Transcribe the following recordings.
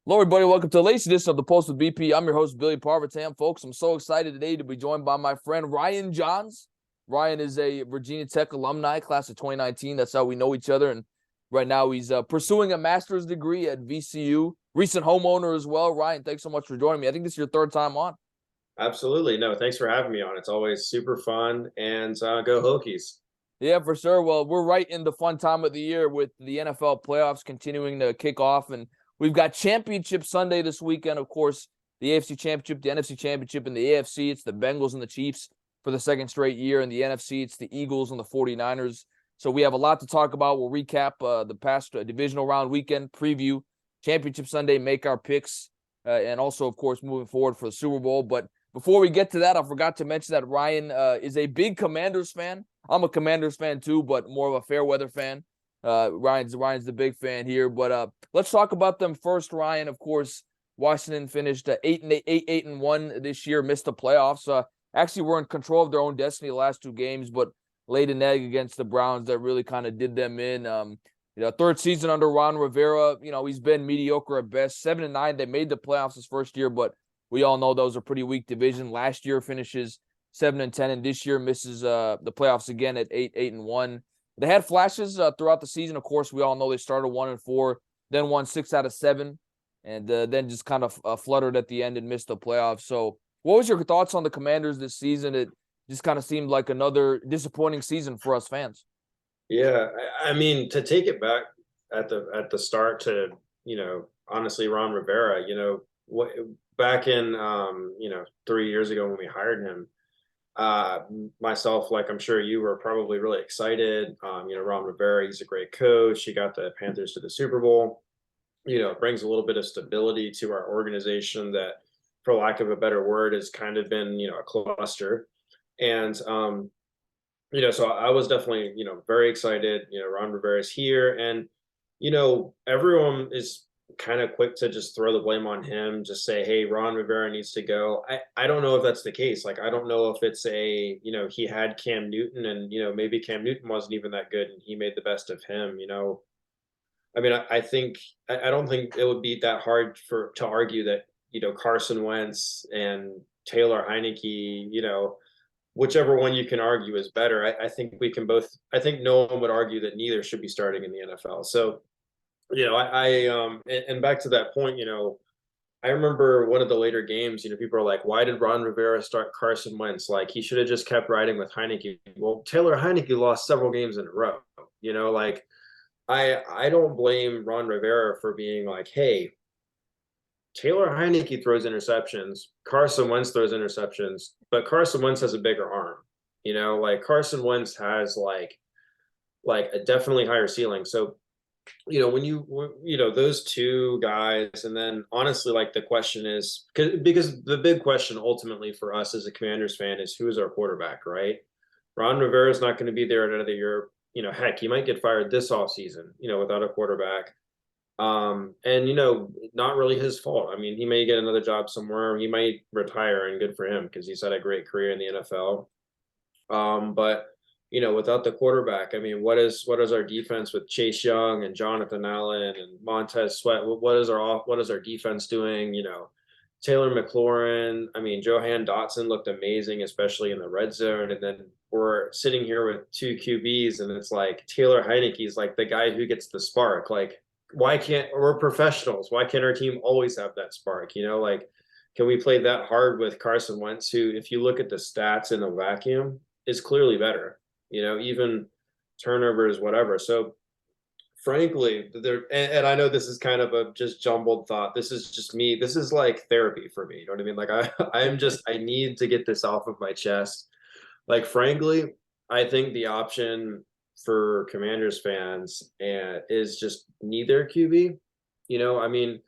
Hello, everybody. Welcome to the latest edition of the Post with BP. I'm your host, Billy Parvatam. Folks, I'm so excited today to be joined by my friend Ryan Johns. Ryan is a Virginia Tech alumni, class of 2019. That's how we know each other. And right now he's pursuing a master's degree at VCU. Recent homeowner as well. Ryan, thanks so much for joining me. I think this is your third time on. Absolutely. No, thanks for having me on. It's always super fun and go Hokies. Yeah, for sure. Well, we're right in the fun time of the year with the NFL playoffs continuing to kick off. And we've got Championship Sunday this weekend. Of course, the AFC Championship, the NFC Championship. In the AFC, it's the Bengals and the Chiefs for the second straight year. In the NFC, it's the Eagles and the 49ers. So we have a lot to talk about. We'll recap the past Divisional Round Weekend, preview Championship Sunday, make our picks, and also, of course, moving forward for the Super Bowl. But before we get to that, I forgot to mention that Ryan is a big Commanders fan. I'm a Commanders fan too, but more of a fair weather fan. Ryan's the big fan here. But let's talk about them first, Ryan. Of course, Washington finished 8-1 this year, missed the playoffs. Actually, were in control of their own destiny the last two games, but laid an egg against the Browns that really kind of did them in. Third season under Ron Rivera. He's been mediocre at best. 7-9. They made the playoffs his first year, but we all know those are pretty weak division. Last year finishes 7-10, and this year misses the playoffs again at 8-1. They had flashes throughout the season. Of course, we all know they started 1-4, then won 6 out of 7, and then just kind of fluttered at the end and missed the playoffs. So, what was your thoughts on the Commanders this season? It just kind of seemed like another disappointing season for us fans. Yeah, I mean, to take it back at the start to, honestly, Ron Rivera, what back in 3 years ago when we hired him, myself, like I'm sure you were probably really excited. Ron Rivera, he's a great coach. He got the Panthers to the Super Bowl. It brings a little bit of stability to our organization that, for lack of a better word, has kind of been, a cluster. And so I was definitely, very excited. Ron Rivera's here, and everyone is kind of quick to just throw the blame on him, just say, hey, Ron Rivera needs to go. I don't know if that's the case. Like, I don't know if it's he had Cam Newton, and, maybe Cam Newton wasn't even that good and he made the best of him. I mean, I think, I don't think it would be that hard to argue that, Carson Wentz and Taylor Heineke, whichever one you can argue is better. I think we can both, I think no one would argue that neither should be starting in the NFL. So, and back to that point, I remember one of the later games, people are like, why did Ron Rivera start Carson Wentz? Like, he should have just kept riding with Heineke. Well, Taylor Heineke lost several games in a row. Like, I don't blame Ron Rivera for being like, hey, Taylor Heineke throws interceptions, Carson Wentz throws interceptions, but Carson Wentz has a bigger arm. Like Carson Wentz has like a definitely higher ceiling. So, when those two guys, and then honestly, like the question is, because the big question ultimately for us as a Commanders fan is who is our quarterback, right? Ron Rivera is not going to be there another year. Heck, he might get fired this offseason, without a quarterback. And not really his fault. I mean, he may get another job somewhere. He might retire, and good for him because he's had a great career in the NFL. But without the quarterback, I mean, what is our defense with Chase Young and Jonathan Allen and Montez Sweat? What is our defense doing? Taylor McLaurin. I mean, Johan Dotson looked amazing, especially in the red zone. And then we're sitting here with two QBs, and it's like Taylor Heineke's like the guy who gets the spark. Like, why can't we're professionals? Why can't our team always have that spark? Like, can we play that hard with Carson Wentz, who, if you look at the stats in a vacuum, is clearly better, even turnovers, whatever. So frankly, and I know this is kind of a just jumbled thought. This is just me. This is like therapy for me. You know what I mean? Like I need to get this off of my chest. Like, frankly, I think the option for Commanders fans is just neither QB. I mean,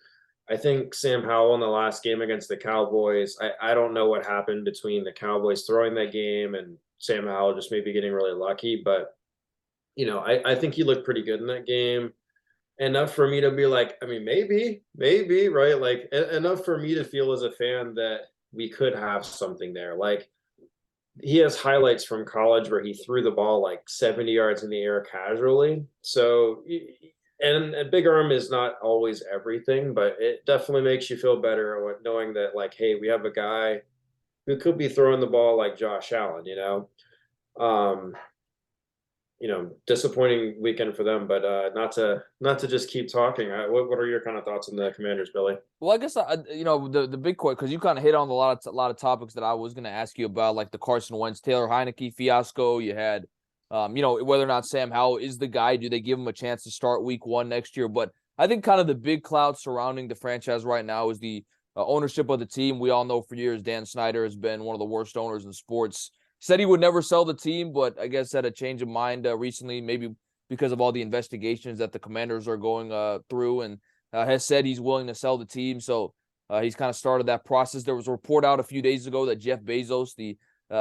I think Sam Howell in the last game against the Cowboys, I don't know what happened between the Cowboys throwing that game and Sam Howell just maybe getting really lucky. But, I think he looked pretty good in that game. Enough for me to be like, I mean, maybe, right? Like, enough for me to feel as a fan that we could have something there. Like, he has highlights from college where he threw the ball like 70 yards in the air casually. So and a big arm is not always everything, but it definitely makes you feel better knowing that, like, hey, we have a guy who could be throwing the ball like Josh Allen, Um, disappointing weekend for them, but not to just keep talking. What are your kind of thoughts on the Commanders, Billy? Well, I guess the big question, because you kind of hit on a lot of topics that I was going to ask you about, like the Carson Wentz, Taylor Heineke fiasco. You had, whether or not Sam Howell is the guy. Do they give him a chance to start Week 1 next year? But I think kind of the big cloud surrounding the franchise right now is the ownership of the team. We all know for years Dan Snyder has been one of the worst owners in sports. Said he would never sell the team, but I guess had a change of mind recently, maybe because of all the investigations that the Commanders are going through, and has said he's willing to sell the team. So he's kind of started that process. There was a report out a few days ago that Jeff Bezos, the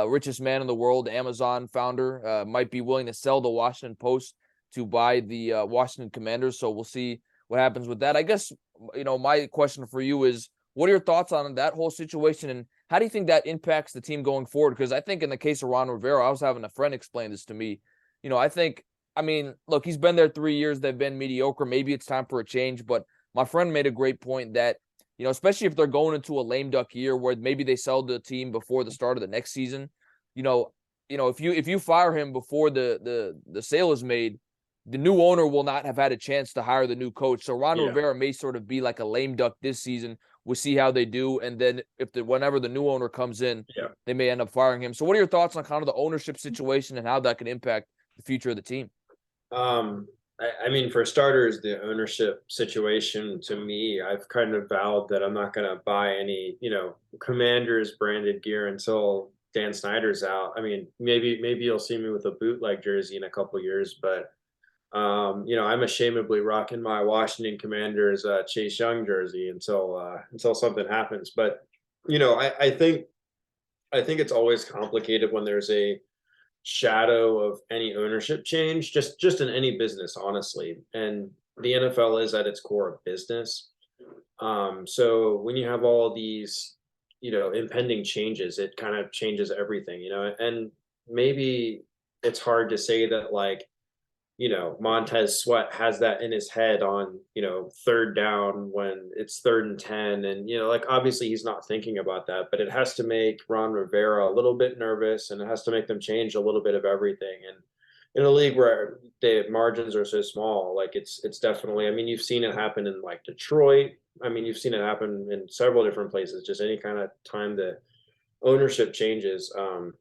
richest man in the world, Amazon founder, might be willing to sell the Washington Post to buy the Washington Commanders. So we'll see what happens with that. I guess, my question for you is, what are your thoughts on that whole situation, and how do you think that impacts the team going forward? Because I think in the case of Ron Rivera, I was having a friend explain this to me. I mean, look, he's been there 3 years. They've been mediocre. Maybe it's time for a change, but my friend made a great point that, especially if they're going into a lame duck year where maybe they sell the team before the start of the next season, you know, if you fire him before the sale is made, the new owner will not have had a chance to hire the new coach. So Ron Yeah. Rivera may sort of be like a lame duck this season. We'll see how they do, and then whenever the new owner comes in, Yeah. they may end up firing him. So what are your thoughts on kind of the ownership situation and how that can impact the future of the team? I mean, for starters, the ownership situation to me, I've kind of vowed that I'm not going to buy any, Commanders branded gear until Dan Snyder's out. I mean, maybe you'll see me with a bootleg jersey in a couple years, but I'm ashamedly rocking my Washington Commanders Chase Young jersey until something happens. But I think it's always complicated when there's a shadow of any ownership change, just in any business, honestly. And the NFL is at its core a business. So when you have all these, impending changes, it kind of changes everything, and maybe it's hard to say that, like, Montez Sweat has that in his head on, third down when it's 3rd and 10. And, like, obviously he's not thinking about that, but it has to make Ron Rivera a little bit nervous, and it has to make them change a little bit of everything. And in a league where the margins are so small, like, it's definitely, I mean, you've seen it happen in, like, Detroit. I mean, you've seen it happen in several different places, just any kind of time the ownership changes. A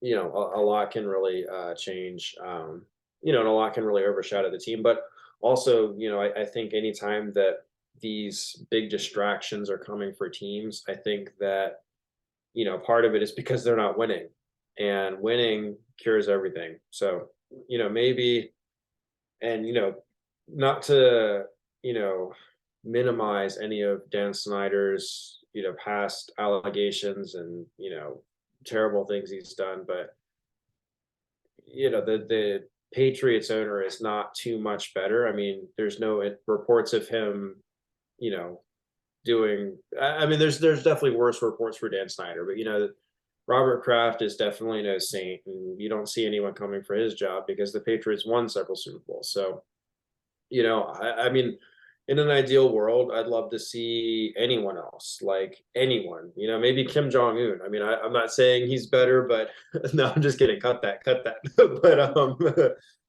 lot can really change, and a lot can really overshadow the team. But also, I think anytime that these big distractions are coming for teams, I think that, part of it is because they're not winning, and winning cures everything. So, maybe, and, not to, you know, minimize any of Dan Snyder's, past allegations and, terrible things he's done, but the Patriots owner is not too much better. I mean, there's no reports of him, you know, doing. I mean, there's definitely worse reports for Dan Snyder, but Robert Kraft is definitely no saint, and you don't see anyone coming for his job because the Patriots won several Super Bowls. So, I mean, in an ideal world, I'd love to see anyone else, like anyone, maybe Kim Jong Un. I mean, I'm not saying he's better, but no, I'm just kidding. Cut that.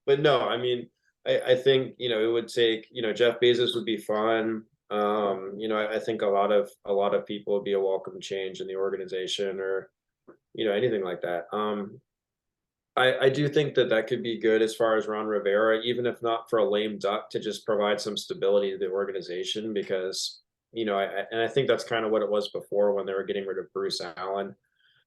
But no, I mean, I think it would take Jeff Bezos would be fun. I think a lot of people would be a welcome change in the organization, or anything like that. I do think that could be good as far as Ron Rivera, even if not for a lame duck, to just provide some stability to the organization, because and I think that's kind of what it was before when they were getting rid of Bruce Allen,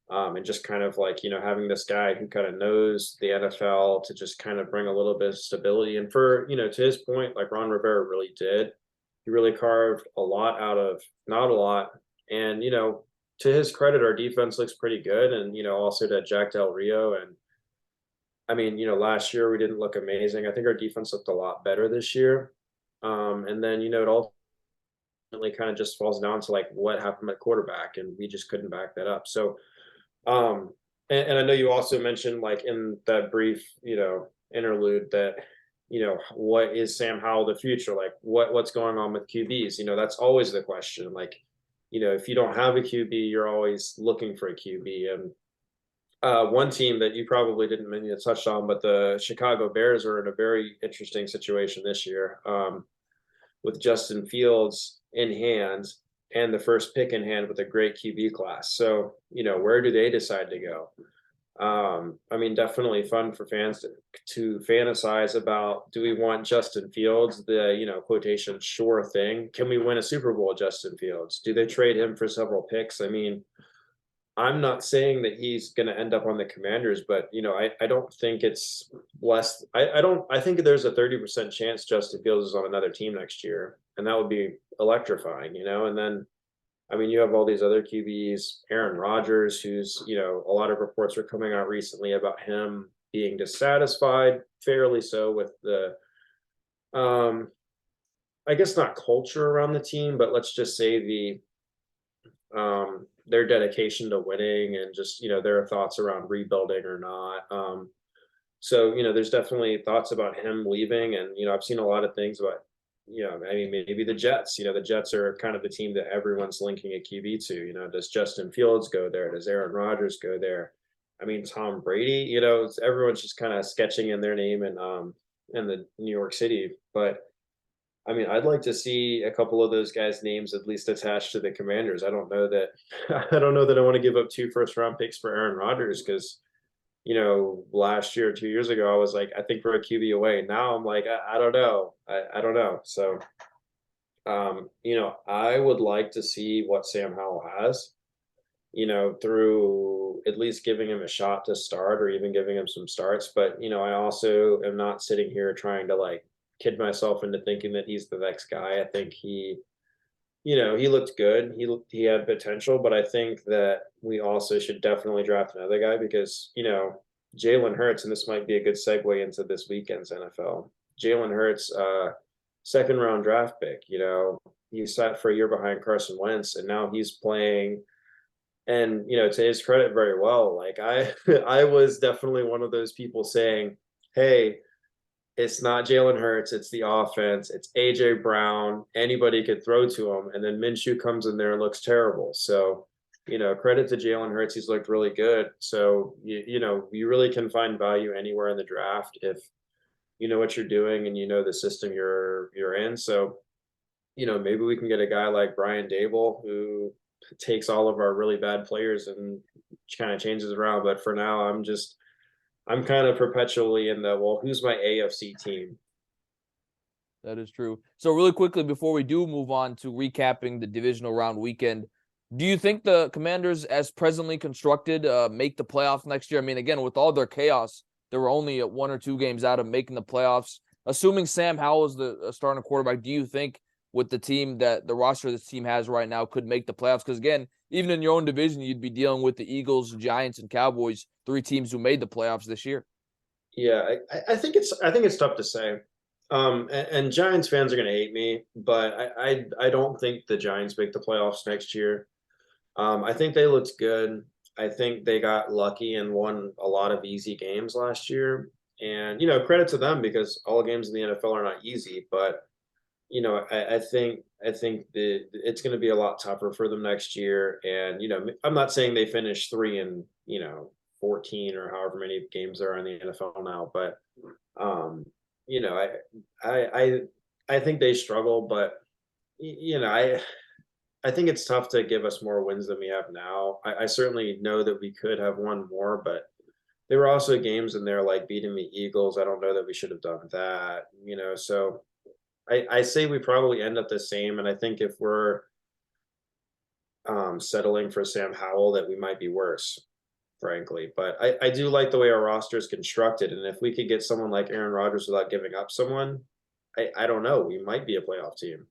and just kind of like having this guy who kind of knows the NFL to just kind of bring a little bit of stability. And for to his point, like Ron Rivera really did, he really carved a lot out of not a lot. And to his credit, our defense looks pretty good, and also to Jack Del Rio. And I mean, last year we didn't look amazing. I think our defense looked a lot better this year. And then, it ultimately kind of just falls down to like what happened at quarterback, and we just couldn't back that up. So, and I know you also mentioned, like, in that brief, interlude, that what is Sam Howell the future? Like what's going on with QBs? That's always the question. Like, if you don't have a QB, you're always looking for a QB. And one team that you probably didn't mean to touch on, but the Chicago Bears are in a very interesting situation this year, with Justin Fields in hand and the first pick in hand with a great QB class. So, where do they decide to go? I mean, definitely fun for fans to fantasize about, do we want Justin Fields, the, quotation, sure thing? Can we win a Super Bowl, Justin Fields? Do they trade him for several picks? I mean, I'm not saying that he's going to end up on the Commanders, but I don't think it's less. I think there's a 30% chance Justin Fields is on another team next year, and that would be electrifying. And then, I mean, you have all these other QBs, Aaron Rodgers, who's, a lot of reports are coming out recently about him being dissatisfied, fairly so, with the, I guess not culture around the team, but let's just say their dedication to winning, and just, their thoughts around rebuilding or not. So, there's definitely thoughts about him leaving. And, I've seen a lot of things about, I mean, maybe the Jets. The Jets are kind of the team that everyone's linking a QB to. Does Justin Fields go there? Does Aaron Rodgers go there? I mean, Tom Brady, everyone's just kind of sketching in their name in the New York City. But I mean, I'd like to see a couple of those guys' names at least attached to the Commanders. I don't know that I don't know that I want to give up 2 first-round picks for Aaron Rodgers, because last year, 2 years ago, I was like, I think we're a QB away. Now I'm like, I don't know. I don't know. So, I would like to see what Sam Howell has, through at least giving him a shot to start, or even giving him some starts. But, I also am not sitting here trying to like kid myself into thinking that he's the next guy. I think he looked good. He had potential, but I think that we also should definitely draft another guy, because, Jalen Hurts, and this might be a good segue into this weekend's NFL. Jalen Hurts, second round draft pick, he sat for a year behind Carson Wentz, and now he's playing. And, to his credit, very well. Like I was definitely one of those people saying, hey, it's not Jalen Hurts, it's the offense. It's AJ Brown. Anybody could throw to him. And then Minshew comes in there and looks terrible. So, credit to Jalen Hurts. He's looked really good. So, you really can find value anywhere in the draft if you know what you're doing and you know the system you're in. So, maybe we can get a guy like Brian Dable, who takes all of our really bad players and kind of changes around. But for now, I'm kind of perpetually in the, well, who's my AFC team? That is true. So really quickly, before we do move on to recapping the divisional round weekend, do you think the Commanders, as presently constructed, make the playoffs next year? I mean, again, with all their chaos, they were only 1 or 2 games out of making the playoffs. Assuming Sam Howell is the starting quarterback, do you think with the team that the roster this team has right now could make the playoffs? Because again, even in your own division, you'd be dealing with the Eagles, Giants, and Cowboys, 3 teams who made the playoffs this year. Yeah, I think it's tough to say. And Giants fans are going to hate me, but I don't think the Giants make the playoffs next year. I think they looked good. I think they got lucky and won a lot of easy games last year. And, credit to them, because all games in the NFL are not easy. But, I think it's going to be a lot tougher for them next year. And, I'm not saying they finish 3 and, 14 or however many games there are in the NFL now. But, I think they struggle. But, I think it's tough to give us more wins than we have now. I certainly know that we could have won more, but there were also games in there like beating the Eagles. I don't know that we should have done that, so I say we probably end up the same. And I think if we're settling for Sam Howell, that we might be worse, frankly. But I do like the way our roster is constructed. And if we could get someone like Aaron Rodgers without giving up someone, I don't know, we might be a playoff team.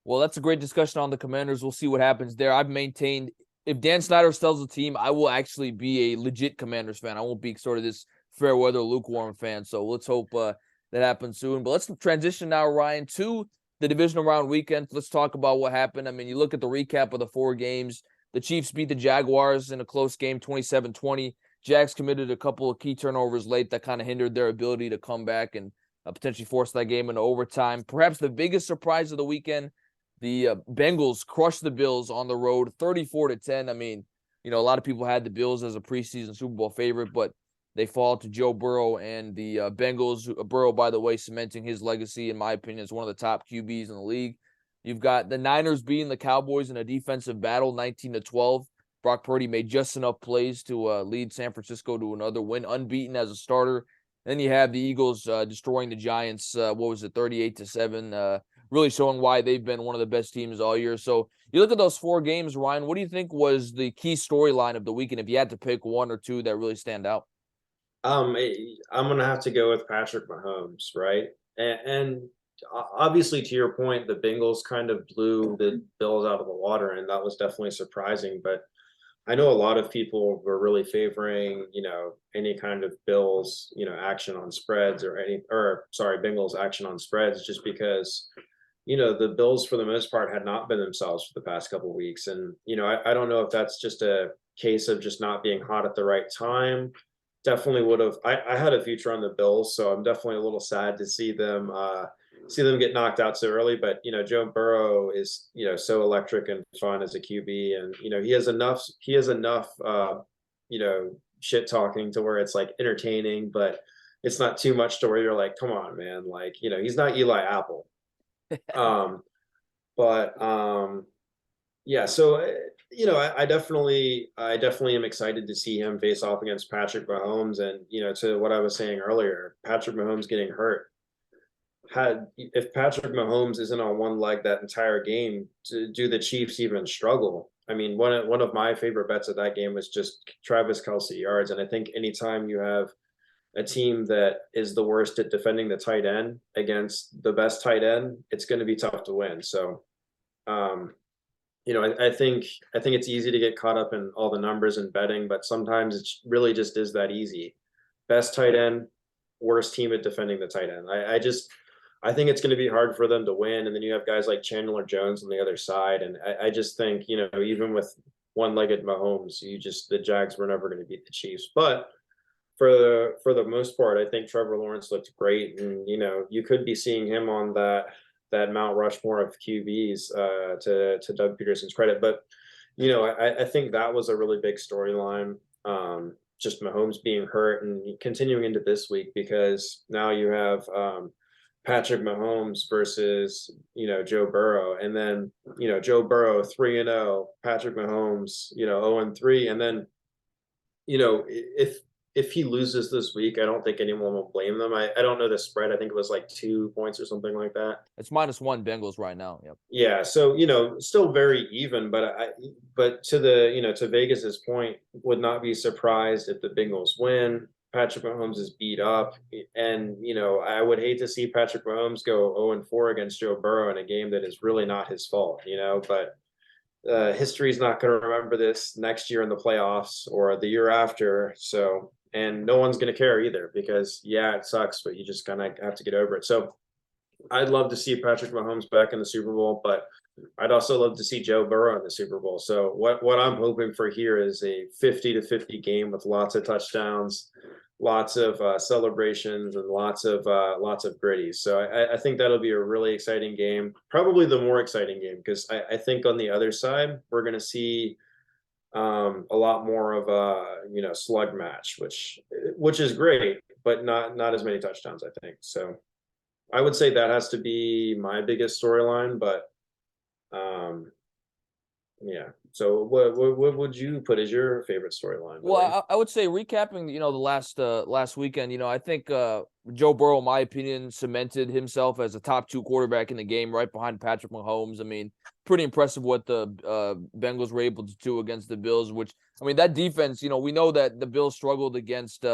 Well, that's a great discussion on the Commanders. We'll see what happens there. I've maintained if Dan Snyder sells the team, I will actually be a legit Commanders fan. I won't be sort of this fair weather lukewarm fan. So let's hope that happens soon. But let's transition now, Ryan, to the divisional round weekend. Let's talk about what happened. I mean, you look at the recap of the 4 games. The Chiefs beat the Jaguars in a close game, 27-20. Jags committed a couple of key turnovers late that kind of hindered their ability to come back and potentially force that game into overtime. Perhaps the biggest surprise of the weekend, the Bengals crushed the Bills on the road, 34-10. I mean, a lot of people had the Bills as a preseason Super Bowl favorite, but they fall to Joe Burrow and the Bengals. Burrow, by the way, cementing his legacy, in my opinion, as one of the top QBs in the league. You've got the Niners beating the Cowboys in a defensive battle, 19-12. Brock Purdy made just enough plays to lead San Francisco to another win, unbeaten as a starter. Then you have the Eagles destroying the Giants, 38-7, really showing why they've been one of the best teams all year. So you look at those 4 games, Ryan, what do you think was the key storyline of the weekend if you had to pick one or two that really stand out? I'm gonna have to go with Patrick Mahomes, right? And obviously, to your point, the Bengals kind of blew the Bills out of the water, and that was definitely surprising. But I know a lot of people were really favoring, any kind of Bills, action on spreads Bengals action on spreads, just because, the Bills for the most part had not been themselves for the past couple of weeks. And, I don't know if that's just a case of just not being hot at the right time. Definitely would have. I had a future on the Bills, so I'm definitely a little sad to see them get knocked out so early. But Joe Burrow is so electric and fun as a QB, and he has enough shit talking to where it's like entertaining, but it's not too much to where you're like, come on, man, like he's not Eli Apple. um, but yeah, so I definitely am excited to see him face off against Patrick Mahomes, and to what I was saying earlier, Patrick Mahomes getting hurt. If Patrick Mahomes isn't on one leg that entire game, do the Chiefs even struggle? I mean, one of my favorite bets of that game was just Travis Kelce yards, and I think anytime you have a team that is the worst at defending the tight end against the best tight end, it's going to be tough to win. So, I think it's easy to get caught up in all the numbers and betting, but sometimes it really just is that easy. Best tight end, worst team at defending the tight end. I think it's going to be hard for them to win. And then you have guys like Chandler Jones on the other side. And I just think, even with one-legged Mahomes, the Jags were never going to beat the Chiefs. But for the most part, I think Trevor Lawrence looked great. And, you could be seeing him on that Mount Rushmore of QBs to Doug Peterson's credit. But, I think that was a really big storyline. Just Mahomes being hurt and continuing into this week, because now you have Patrick Mahomes versus, Joe Burrow, and then, Joe Burrow 3-0, Patrick Mahomes, 0-3. And then, if he loses this week, I don't think anyone will blame them. I don't know the spread. I think it was like 2 points or something like that. It's -1 Bengals right now. Yep. Yeah. So, still very even, but to to Vegas's point, would not be surprised if the Bengals win. Patrick Mahomes is beat up, and I would hate to see Patrick Mahomes go 0-4 against Joe Burrow in a game that is really not his fault, but history is not going to remember this next year in the playoffs or the year after. So, and no one's going to care either, because it sucks, but you just kind of have to get over it. So I'd love to see Patrick Mahomes back in the Super Bowl, but I'd also love to see Joe Burrow in the Super Bowl. So what I'm hoping for here is a 50-50 game with lots of touchdowns, lots of celebrations, and lots of gritties. So I think that'll be a really exciting game, probably the more exciting game, because I think on the other side we're going to see a lot more of a slug match, which is great, but not as many touchdowns, I think. So I would say that has to be my biggest storyline, but yeah. So what would you put as your favorite storyline? Well, I would say recapping, the last weekend, I think Joe Burrow, in my opinion, cemented himself as a top 2 quarterback in the game, right behind Patrick Mahomes. I mean, pretty impressive what the Bengals were able to do against the Bills, which, I mean, that defense, we know that the Bills struggled against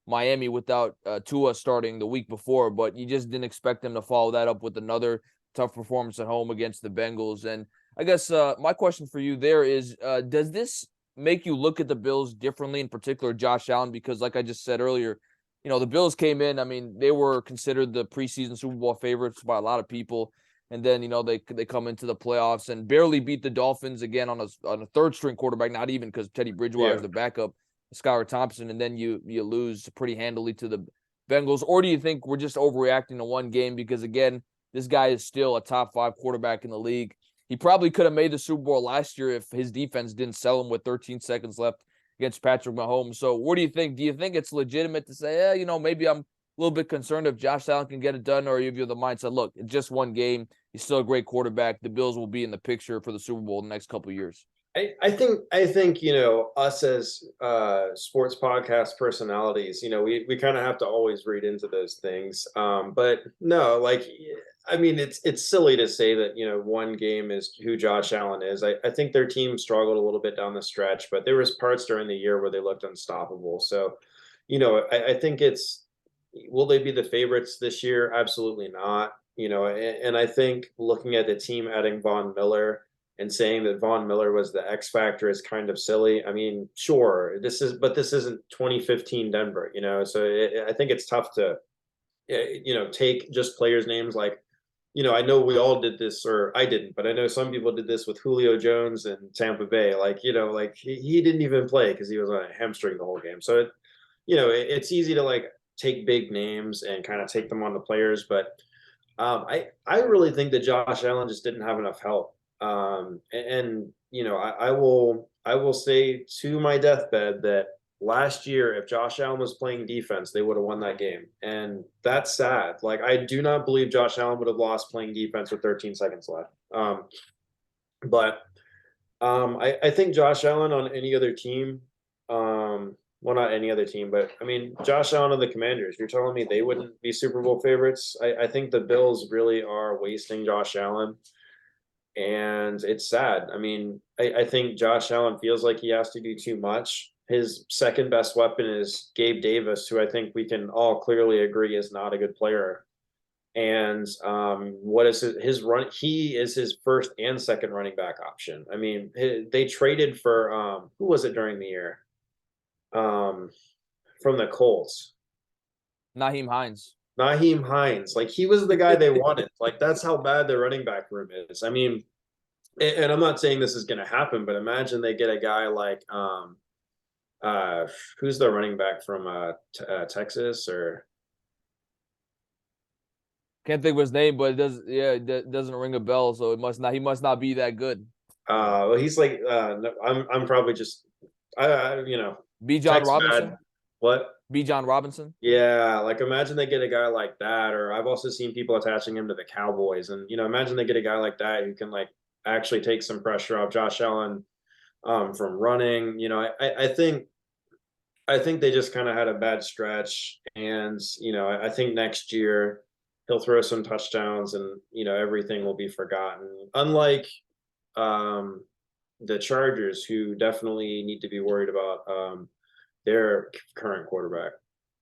Miami without Tua starting the week before, but you just didn't expect them to follow that up with another tough performance at home against the Bengals. And I guess my question for you there is, does this make you look at the Bills differently, in particular Josh Allen? Because like I just said earlier, the Bills came in, I mean, they were considered the preseason Super Bowl favorites by a lot of people. And then, they come into the playoffs and barely beat the Dolphins again on a third string quarterback, not even, because Teddy Bridgewater is the backup. Skylar Thompson, and then you lose pretty handily to the Bengals? Or do you think we're just overreacting to one game? Because again, this guy is still a top 5 quarterback in the league. He probably could have made the Super Bowl last year if his defense didn't sell him with 13 seconds left against Patrick Mahomes. So what do you think? Do you think it's legitimate to say, maybe I'm a little bit concerned if Josh Allen can get it done, or if you're the mindset, look, it's just one game. He's still a great quarterback. The Bills will be in the picture for the Super Bowl in the next couple of years. I think us as sports podcast personalities, we kind of have to always read into those things. But no, it's silly to say that one game is who Josh Allen is. I think their team struggled a little bit down the stretch, but there was parts during the year where they looked unstoppable. So, I think will they be the favorites this year? Absolutely not. And I think looking at the team adding Von Miller and saying that Von Miller was the X factor is kind of silly. I mean, sure, this isn't 2015 Denver, so I think it's tough to, take just players' names. Like, I know we all did this, or I didn't, but I know some people did this with Julio Jones and Tampa Bay. Like, he didn't even play because he was on a hamstring the whole game. So, it's easy to take big names and kind of take them on the players. But I really think that Josh Allen just didn't have enough help. I will say to my deathbed that last year, if Josh Allen was playing defense, they would have won that game. And that's sad. Like, I do not believe Josh Allen would have lost playing defense with 13 seconds left. I think Josh Allen on any other team, well, not any other team, but I mean, Josh Allen on the Commanders, you're telling me they wouldn't be Super Bowl favorites? I think the Bills really are wasting Josh Allen. And it's sad. I mean, I think Josh Allen feels like he has to do too much. His second best weapon is Gabe Davis, who I think we can all clearly agree is not a good player. And what is his run? He is his first and second running back option. I mean, they traded for who was it during the year? From the Colts. Nyheim Hines. Nyheim Hines, like he was the guy they wanted. Like that's how bad their running back room is. I mean, and I'm not saying this is going to happen, but imagine they get a guy like who's the running back from Texas or can't think of his name, but it doesn't ring a bell, so he must not be that good. Well, he's like I'm probably just Bijan Robinson. Bad. What? Bijan Robinson. Yeah, like imagine they get a guy like that, or I've also seen people attaching him to the Cowboys, and imagine they get a guy like that who can actually take some pressure off Josh Allen from running. I think they just kind of had a bad stretch, and I think next year he'll throw some touchdowns, and everything will be forgotten. Unlike the Chargers, who definitely need to be worried about their current quarterback.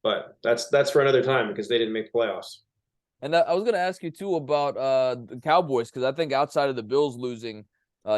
But that's for another time because they didn't make the playoffs. And I was going to ask you too about the Cowboys, because I think outside of the Bills losing,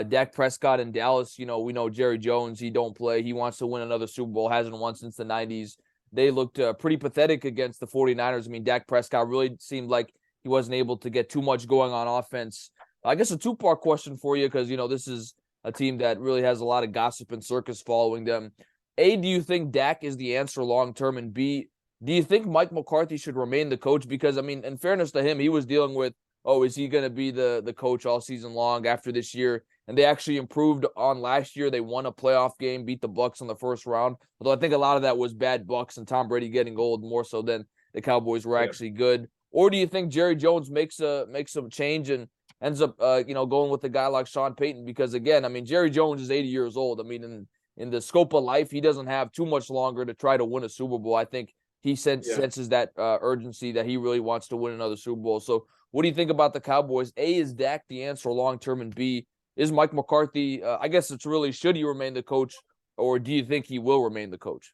Dak Prescott in Dallas, we know Jerry Jones, he don't play. He wants to win another Super Bowl, hasn't won since the 90s. They looked pretty pathetic against the 49ers. I mean, Dak Prescott really seemed like he wasn't able to get too much going on offense. I guess a two-part question for you, because, this is a team that really has a lot of gossip and circus following them. A, do you think Dak is the answer long-term? And B, do you think Mike McCarthy should remain the coach? Because, I mean, in fairness to him, he was dealing with, is he going to be the coach all season long after this year? And they actually improved on last year. They won a playoff game, beat the Bucs in the first round. Although I think a lot of that was bad Bucs and Tom Brady getting old more so than the Cowboys were actually good. Or do you think Jerry Jones makes a change and ends up, going with a guy like Sean Payton? Because, again, I mean, Jerry Jones is 80 years old. I mean, in the scope of life, he doesn't have too much longer to try to win a Super Bowl. I think he senses that urgency that he really wants to win another Super Bowl. So what do you think about the Cowboys? A, is Dak the answer long-term? And B, is Mike McCarthy, I guess it's really, should he remain the coach, or do you think he will remain the coach?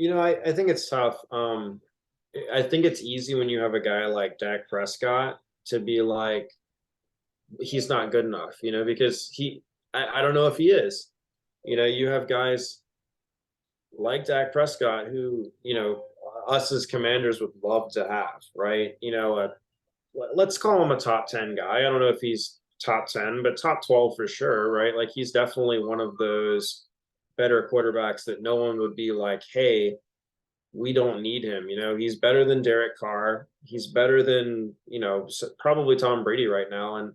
I think it's tough. I think it's easy when you have a guy like Dak Prescott to be like, he's not good enough, because I don't know if he is. You have guys like Dak Prescott who, us as Commanders would love to have, right? Let's call him a top 10 guy. I don't know if he's top 10, but top 12 for sure, right? Like he's definitely one of those better quarterbacks that no one would be like, hey, we don't need him. He's better than Derek Carr. He's better than, probably Tom Brady right now. And,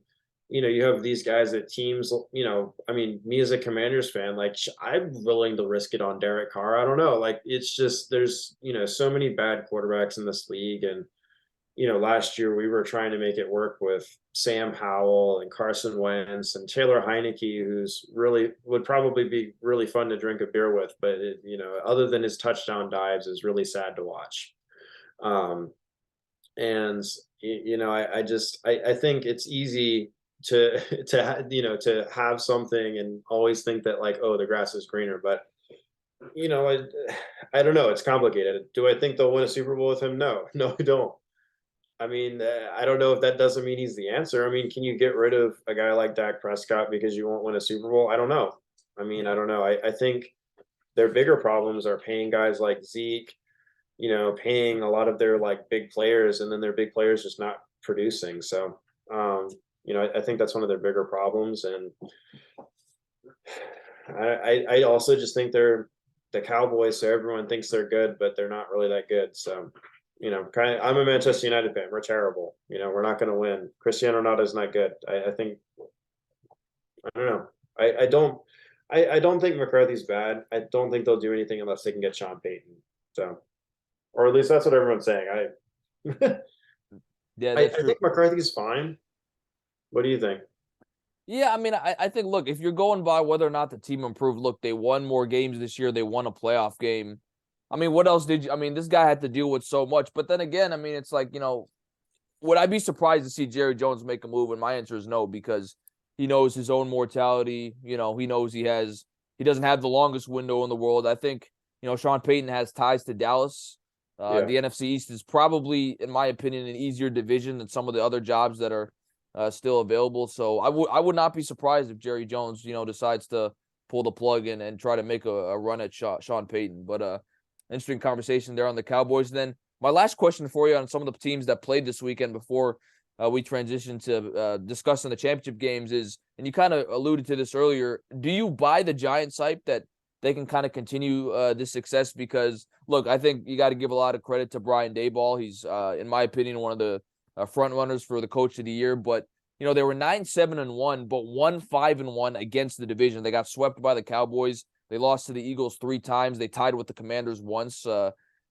you have these guys that teams, I mean, me as a Commanders fan, like I'm willing to risk it on Derek Carr. I don't know. Like it's just, there's, so many bad quarterbacks in this league. And, last year we were trying to make it work with Sam Howell and Carson Wentz and Taylor Heineke, who's really would probably be really fun to drink a beer with, but other than his touchdown dives, is really sad to watch. And I think it's easy to to have something and always think that like, oh, the grass is greener, but I don't know. It's complicated. Do I think they'll win a Super Bowl with him? No, no, I don't. I mean, I don't know if that doesn't mean he's the answer. I mean, can you get rid of a guy like Dak Prescott because you won't win a Super Bowl? I don't know. I mean, I don't know. I think their bigger problems are paying guys like Zeke, paying a lot of their like big players, and then their big players just not producing. So, I think that's one of their bigger problems. And I also just think they're the Cowboys, so everyone thinks they're good, but they're not really that good. So, I'm a Manchester United fan. We're terrible. We're not going to win. Cristiano Ronaldo is not good. I think, I don't know. I don't think McCarthy's bad. I don't think they'll do anything unless they can get Sean Payton. So, or at least that's what everyone's saying. Yeah, I that's true. think McCarthy's fine. What do you think? Yeah, I mean, I think, look, if you're going by whether or not the team improved, look, they won more games this year. They won a playoff game. I mean, what else did you? I mean, this guy had to deal with so much. But then again, I mean, it's like, would I be surprised to see Jerry Jones make a move? And my answer is no, because he knows his own mortality. He knows he doesn't have the longest window in the world. I think, Sean Payton has ties to Dallas. Yeah. The NFC East is probably, in my opinion, an easier division than some of the other jobs that are still available. So I would not be surprised if Jerry Jones, decides to pull the plug and try to make a run at Sean Payton. But interesting conversation there on the Cowboys. And then my last question for you on some of the teams that played this weekend before we transition to discussing the championship games is, and you kind of alluded to this earlier, do you buy the Giants hype that they can kind of continue this success? Because, look, I think you got to give a lot of credit to Brian Daboll. He's, in my opinion, one of the front runners for the coach of the year. But, they were 9-7-1, but 1-5-1 against the division. They got swept by the Cowboys. They lost to the Eagles 3 times. They tied with the Commanders once.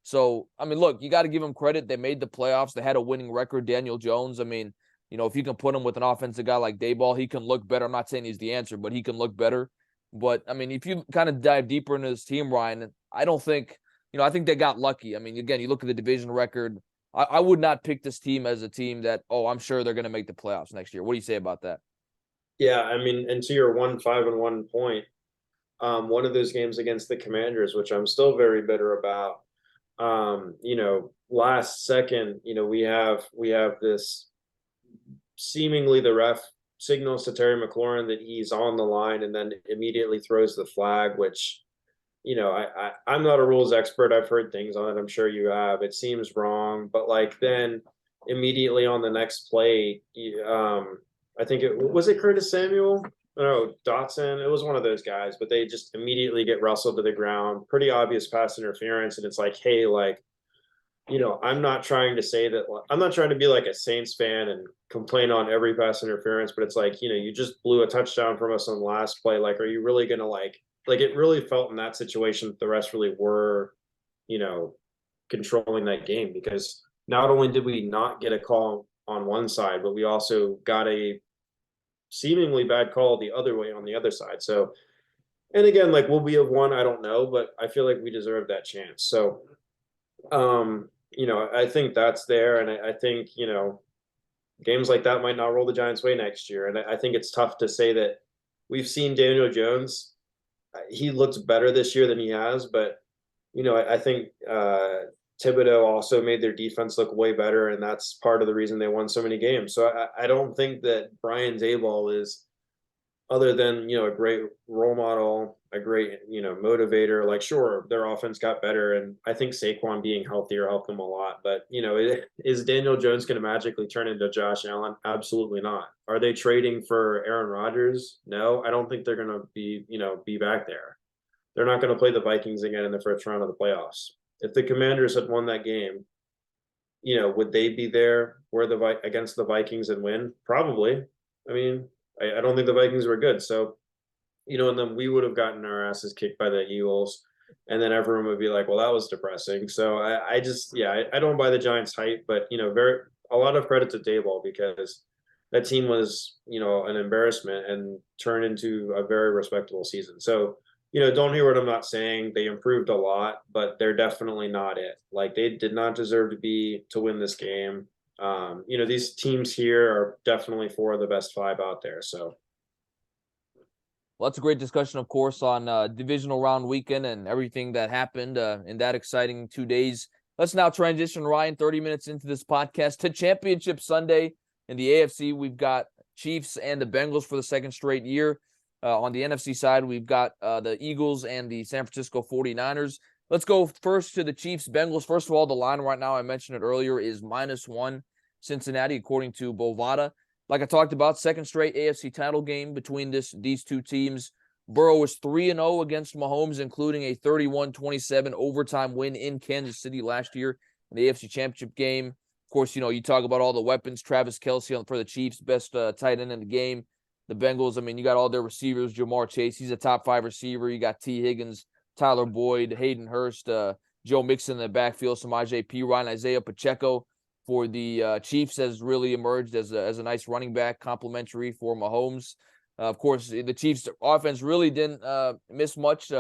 So, I mean, look, you got to give them credit. They made the playoffs. They had a winning record. Daniel Jones, I mean, if you can put him with an offensive guy like Daboll, he can look better. I'm not saying he's the answer, but he can look better. But, I mean, if you kind of dive deeper into this team, Ryan, I don't think, I think they got lucky. I mean, again, you look at the division record. I would not pick this team as a team that, I'm sure they're going to make the playoffs next year. What do you say about that? Yeah, I mean, and to your 1-5-1 point, one of those games against the Commanders, which I'm still very bitter about. Last second, we have this seemingly the ref signals to Terry McLaurin that he's on the line and then immediately throws the flag, which, I'm not a rules expert. I've heard things on it. I'm sure you have. It seems wrong, but like then immediately on the next play, I think it Curtis Samuel? No, Dotson. It was one of those guys, but they just immediately get wrestled to the ground. Pretty obvious pass interference. And it's like, hey, like, I'm not trying to say that I'm not trying to be like a Saints fan and complain on every pass interference, but it's like, you just blew a touchdown from us on the last play. Like, are you really going to like it really felt in that situation that the rest really were, controlling that game, because not only did we not get a call on one side, but we also got a seemingly bad call the other way on the other side. So, and again, like, will we have won? I don't know, but I feel like we deserve that chance. So, I think that's there. And I think, games like that might not roll the Giants' way next year. And I think it's tough to say that we've seen Daniel Jones. He looks better this year than he has, but, I think Thibodeau also made their defense look way better, and that's part of the reason they won so many games. So I don't think that Brian Daboll is, other than, a great role model, a great, motivator. Like, sure, their offense got better, and I think Saquon being healthier helped them a lot. But, is Daniel Jones going to magically turn into Josh Allen? Absolutely not. Are they trading for Aaron Rodgers? No, I don't think they're going to be back there. they're not going to play the Vikings again in the first round of the playoffs. If the Commanders had won that game, would they be there against the Vikings and win? Probably. I mean, I don't think the Vikings were good. So, and then we would have gotten our asses kicked by the Eagles. And then everyone would be like, well, that was depressing. So I don't buy the Giants hype, but, a lot of credit to Dayball because that team was, an embarrassment and turned into a very respectable season. So, don't hear what I'm not saying. They improved a lot, but they're definitely not it. Like they did not deserve to win this game. These teams here are definitely four of the best five out there. So Well, that's a great discussion, of course, on Divisional Round Weekend and everything that happened in that exciting 2 days. Let's now transition, Ryan, 30 minutes into this podcast to Championship Sunday in the AFC. We've got Chiefs and the Bengals for the second straight year. On the NFC side, we've got the Eagles and the San Francisco 49ers. Let's go first to the Chiefs-Bengals. First of all, the line right now, I mentioned it earlier, is -1 Cincinnati, according to Bovada. Like I talked about, second straight AFC title game between these two teams. Burrow was 3-0 against Mahomes, including a 31-27 overtime win in Kansas City last year in the AFC Championship game. Of course, you talk about all the weapons. Travis Kelce for the Chiefs, best tight end in the game. The Bengals, I mean, you got all their receivers. Jamar Chase, he's a top 5 receiver. You got T. Higgins, Tyler Boyd, Hayden Hurst, Joe Mixon in the backfield, Samaje Perine, Isaiah Pacheco for the Chiefs has really emerged as a nice running back, complimentary for Mahomes. Of course, the Chiefs offense really didn't miss much,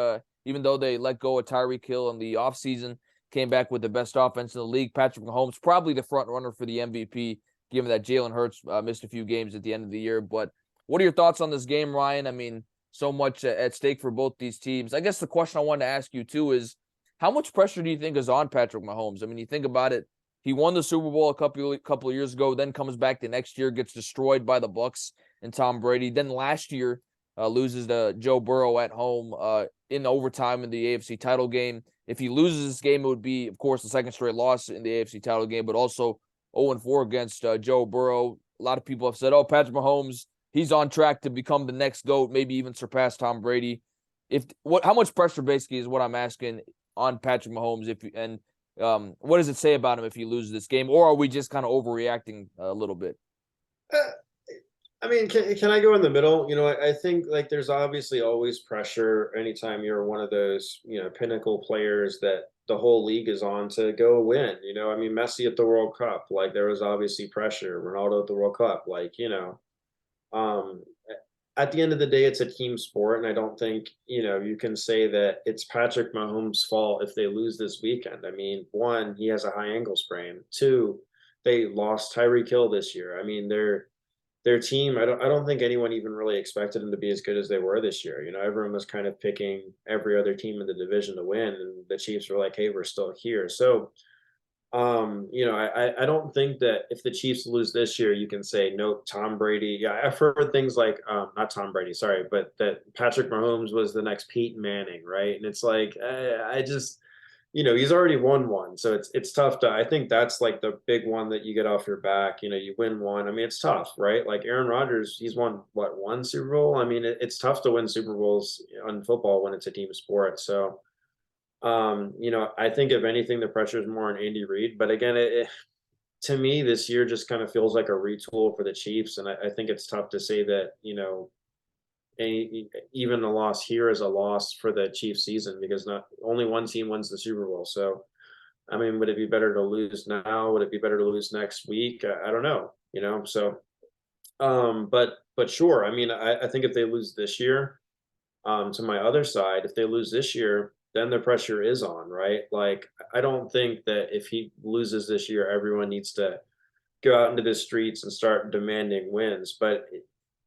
even though they let go of Tyreek Hill in the offseason, came back with the best offense in the league. Patrick Mahomes, probably the front runner for the MVP, given that Jalen Hurts missed a few games at the end of the year. But what are your thoughts on this game, Ryan? I mean, so much at stake for both these teams. I guess the question I wanted to ask you, too, is how much pressure do you think is on Patrick Mahomes? I mean, you think about it, he won the Super Bowl a couple of years ago, then comes back the next year, gets destroyed by the Bucs and Tom Brady. Then last year, loses to Joe Burrow at home in overtime in the AFC title game. If he loses this game, it would be, of course, the second straight loss in the AFC title game, but also 0-4 against Joe Burrow. A lot of people have said, Patrick Mahomes, he's on track to become the next GOAT, maybe even surpass Tom Brady. How much pressure basically is what I'm asking on Patrick Mahomes what does it say about him if he loses this game, or are we just kind of overreacting a little bit? I mean, can I go in the middle? I think like there's obviously always pressure anytime you're one of those, pinnacle players that the whole league is on to go win. I mean, Messi at the World Cup, like there was obviously pressure. Ronaldo at the World Cup, like, um, at the end of the day, it's a team sport, and I don't think you can say that it's Patrick Mahomes' fault if they lose this weekend. I mean, one, he has a high ankle sprain. Two, they lost Tyreek Hill this year. I mean, their team. I don't think anyone even really expected them to be as good as they were this year. Everyone was kind of picking every other team in the division to win, and the Chiefs were like, "Hey, we're still here." So I don't think that if the Chiefs lose this year, you can say, nope, Tom Brady. Yeah, I've heard things like, not Tom Brady, sorry, but that Patrick Mahomes was the next Peyton Manning, right? And it's like, I just, he's already won one. So it's tough I think that's like the big one that you get off your back. You win one. I mean, it's tough, right? Like Aaron Rodgers, he's won, one Super Bowl? I mean, it's tough to win Super Bowls on football when it's a team sport. So, I think if anything, the pressure is more on Andy Reid. But again, to me, this year just kind of feels like a retool for the Chiefs, and I think it's tough to say that even a loss here is a loss for the Chiefs season because not only one team wins the Super Bowl. So, I mean, would it be better to lose now? Would it be better to lose next week? I don't know. So, but sure. I mean, I think if they lose this year, to my other side, if they lose this year, then the pressure is on, right? Like, I don't think that if he loses this year, everyone needs to go out into the streets and start demanding wins. But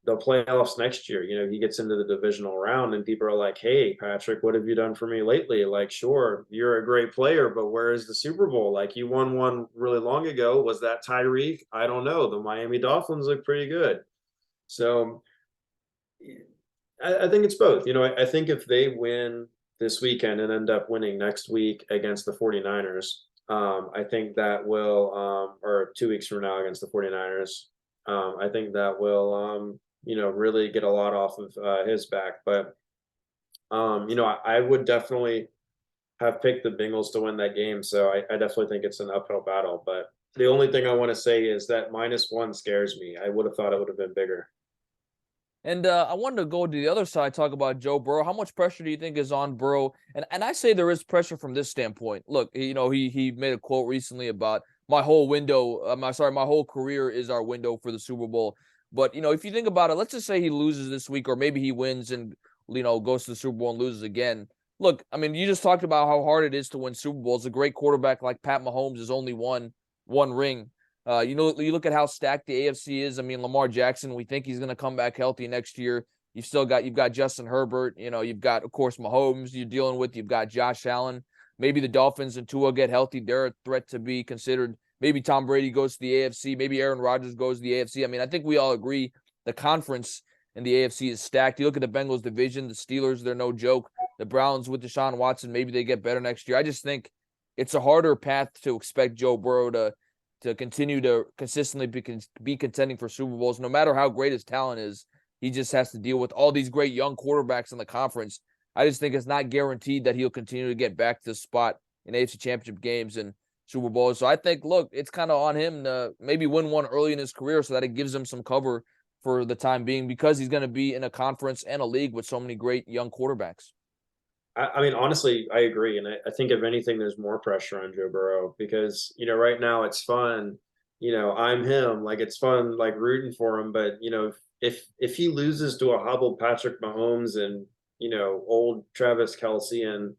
the playoffs next year, he gets into the divisional round and people are like, hey, Patrick, what have you done for me lately? Like, sure, you're a great player, but where is the Super Bowl? Like, you won one really long ago. Was that Tyreek? I don't know. The Miami Dolphins look pretty good. So I think it's both. I think if they win this weekend and end up winning next week against the 49ers, I think that will, or 2 weeks from now against the 49ers, I think that will, really get a lot off of his back. But I would definitely have picked the Bengals to win that game. So I definitely think it's an uphill battle. But the only thing I want to say is that -1 scares me. I would have thought it would have been bigger. And I wanted to go to the other side, talk about Joe Burrow. How much pressure do you think is on Burrow? And I say there is pressure from this standpoint. Look, he made a quote recently about my whole window. My whole career is our window for the Super Bowl. But if you think about it, let's just say he loses this week, or maybe he wins and goes to the Super Bowl and loses again. Look, I mean, you just talked about how hard it is to win Super Bowls. A great quarterback like Pat Mahomes has only won one ring. You look at how stacked the AFC is. I mean, Lamar Jackson, we think he's going to come back healthy next year. You've got Justin Herbert. You've got, of course, Mahomes you're dealing with. You've got Josh Allen. Maybe the Dolphins and Tua get healthy. They're a threat to be considered. Maybe Tom Brady goes to the AFC. Maybe Aaron Rodgers goes to the AFC. I mean, I think we all agree the conference in the AFC is stacked. You look at the Bengals division, the Steelers, they're no joke. The Browns with Deshaun Watson, maybe they get better next year. I just think it's a harder path to expect Joe Burrow to continue to consistently be contending for Super Bowls. No matter how great his talent is, he just has to deal with all these great young quarterbacks in the conference. I just think it's not guaranteed that he'll continue to get back to the spot in AFC Championship games and Super Bowls. So I think, look, it's kind of on him to maybe win one early in his career so that it gives him some cover for the time being, because he's going to be in a conference and a league with so many great young quarterbacks. I mean, honestly, I agree. And I think if anything, there's more pressure on Joe Burrow because, right now it's fun. I'm him. Like it's fun, like rooting for him. But, if he loses to a hobbled Patrick Mahomes and, old Travis Kelsey and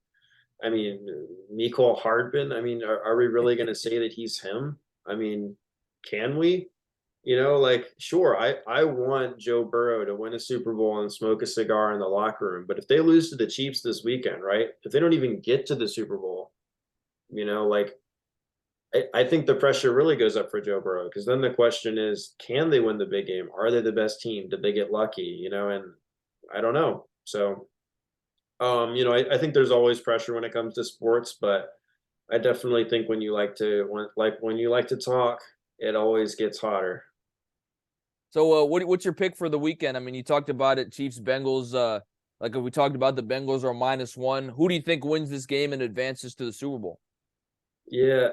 I mean, Mecole Hardman, I mean, are we really going to say that he's him? I mean, can we? Like, sure, I want Joe Burrow to win a Super Bowl and smoke a cigar in the locker room. But if they lose to the Chiefs this weekend, right? If they don't even get to the Super Bowl, like I think the pressure really goes up for Joe Burrow because then the question is, can they win the big game? Are they the best team? Did they get lucky? And I don't know. So, I think there's always pressure when it comes to sports, but I definitely think when you like to talk, it always gets hotter. So what's your pick for the weekend? I mean, you talked about it, Chiefs, Bengals. Like we talked about, the Bengals are -1. Who do you think wins this game and advances to the Super Bowl? Yeah,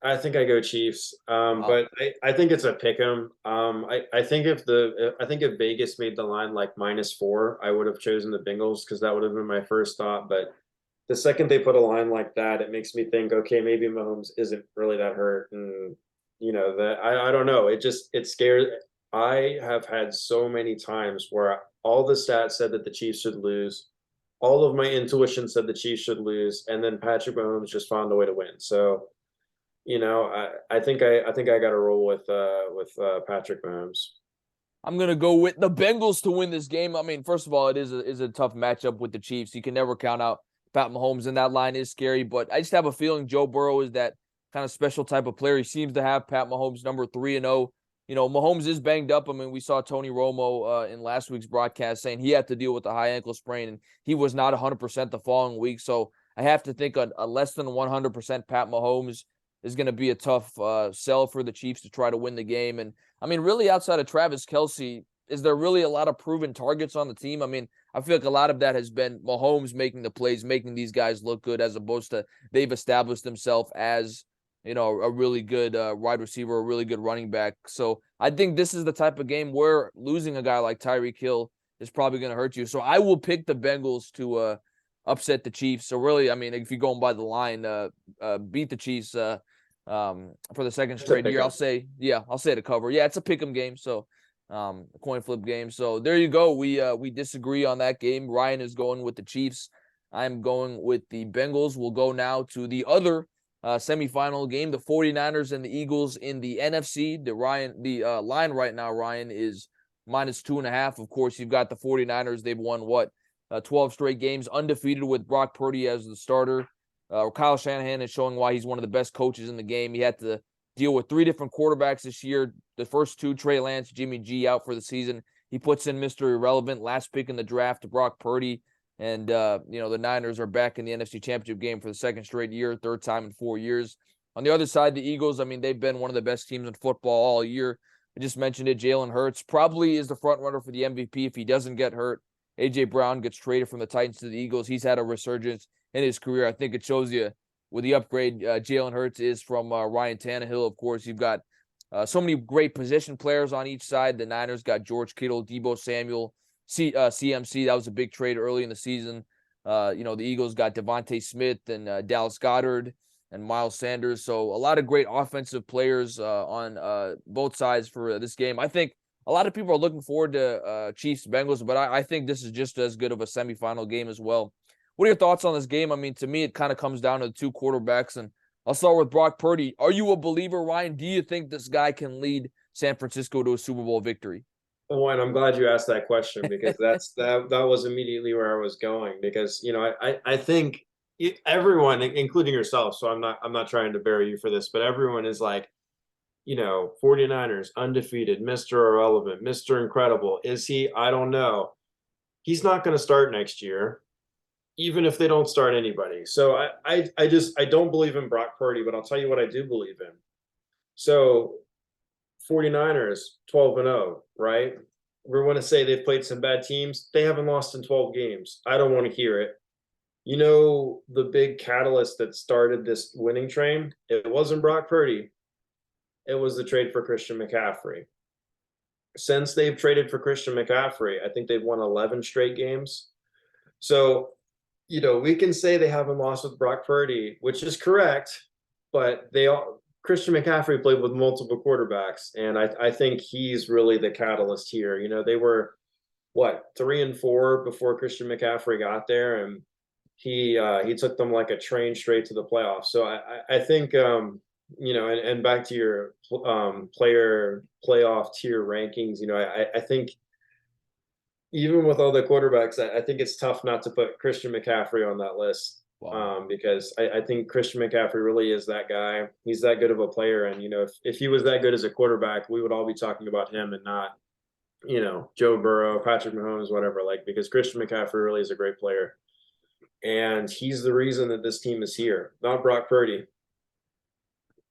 I think I go Chiefs. Wow. But I think it's a pick 'em. I think if Vegas made the line like -4, I would have chosen the Bengals because that would have been my first thought. But the second they put a line like that, it makes me think, okay, maybe Mahomes isn't really that hurt, and that I don't know. It scares. I have had so many times where all the stats said that the Chiefs should lose. All of my intuition said the Chiefs should lose, and then Patrick Mahomes just found a way to win. So I think I got to roll with Patrick Mahomes. I'm gonna go with the Bengals to win this game. I mean, first of all, it is a tough matchup with the Chiefs. You can never count out Pat Mahomes, and that line is scary. But I just have a feeling Joe Burrow is that kind of special type of player. He seems to have Pat Mahomes number 3-0. Mahomes is banged up. I mean, we saw Tony Romo in last week's broadcast saying he had to deal with a high ankle sprain, and he was not 100% the following week. So I have to think a less than 100% Pat Mahomes is going to be a tough sell for the Chiefs to try to win the game. And I mean, really, outside of Travis Kelsey, is there really a lot of proven targets on the team? I mean, I feel like a lot of that has been Mahomes making the plays, making these guys look good, as opposed to they've established themselves as, a really good wide receiver, a really good running back. So I think this is the type of game where losing a guy like Tyreek Hill is probably going to hurt you. So I will pick the Bengals to upset the Chiefs. So really, I mean, if you're going by the line, beat the Chiefs for the second It's a straight pick year. 'em. I'll say the cover. Yeah, it's a pick 'em game. So a coin flip game. So there you go. We disagree on that game. Ryan is going with the Chiefs. I'm going with the Bengals. We'll go now to the other semifinal game, the 49ers and the Eagles in the NFC. The line right now, Ryan, is -2.5. Of course, you've got the 49ers. They've won 12 straight games, undefeated with Brock Purdy as the starter. Kyle Shanahan is showing why he's one of the best coaches in the game. He had to deal with 3 different quarterbacks this year. The first 2, Trey Lance, Jimmy G, out for the season. He puts in Mr. Irrelevant, last pick in the draft, Brock Purdy. And, the Niners are back in the NFC Championship game for the second straight year, third time in 4 years. On the other side, the Eagles, I mean, they've been one of the best teams in football all year. I just mentioned it. Jalen Hurts probably is the front runner for the MVP if he doesn't get hurt. AJ Brown gets traded from the Titans to the Eagles. He's had a resurgence in his career. I think it shows you with the upgrade Jalen Hurts is from Ryan Tannehill. Of course, you've got so many great position players on each side. The Niners got George Kittle, Debo Samuel, CMC. That was a big trade early in the season. The Eagles got Devontae Smith and Dallas Goedert and Miles Sanders. So a lot of great offensive players on both sides for this game. I think a lot of people are looking forward to Chiefs Bengals, but I think this is just as good of a semifinal game as well. What are your thoughts on this game? I mean, to me, it kind of comes down to the two quarterbacks, and I'll start with Brock Purdy. Are you a believer, Ryan? Do you think this guy can lead San Francisco to a Super Bowl victory? Oh, and I'm glad you asked that question because that was immediately where I was going because I think everyone, including yourself, so I'm not trying to bury you for this, but everyone is like, 49ers undefeated, Mr. Irrelevant, Mr. Incredible. Is he? I don't know. He's not going to start next year, even if they don't start anybody. So I don't believe in Brock Purdy, but I'll tell you what I do believe in. So 49ers 12-0, right? We want to say they've played some bad teams. They haven't lost in 12 games. I don't want to hear it. The big catalyst that started this winning train, it wasn't Brock Purdy. It was the trade for Christian McCaffrey. Since they've traded for Christian McCaffrey, I think they've won 11 straight games. So, we can say they haven't lost with Brock Purdy, which is correct, but Christian McCaffrey played with multiple quarterbacks, and I think he's really the catalyst here. They were 3-4 before Christian McCaffrey got there, and he took them like a train straight to the playoffs. So I think and back to your player playoff tier rankings, I think even with all the quarterbacks, I think it's tough not to put Christian McCaffrey on that list. Wow. Because I think Christian McCaffrey really is that guy. He's that good of a player. And, if he was that good as a quarterback, we would all be talking about him and not, Joe Burrow, Patrick Mahomes, whatever, because Christian McCaffrey really is a great player. And he's the reason that this team is here, not Brock Purdy.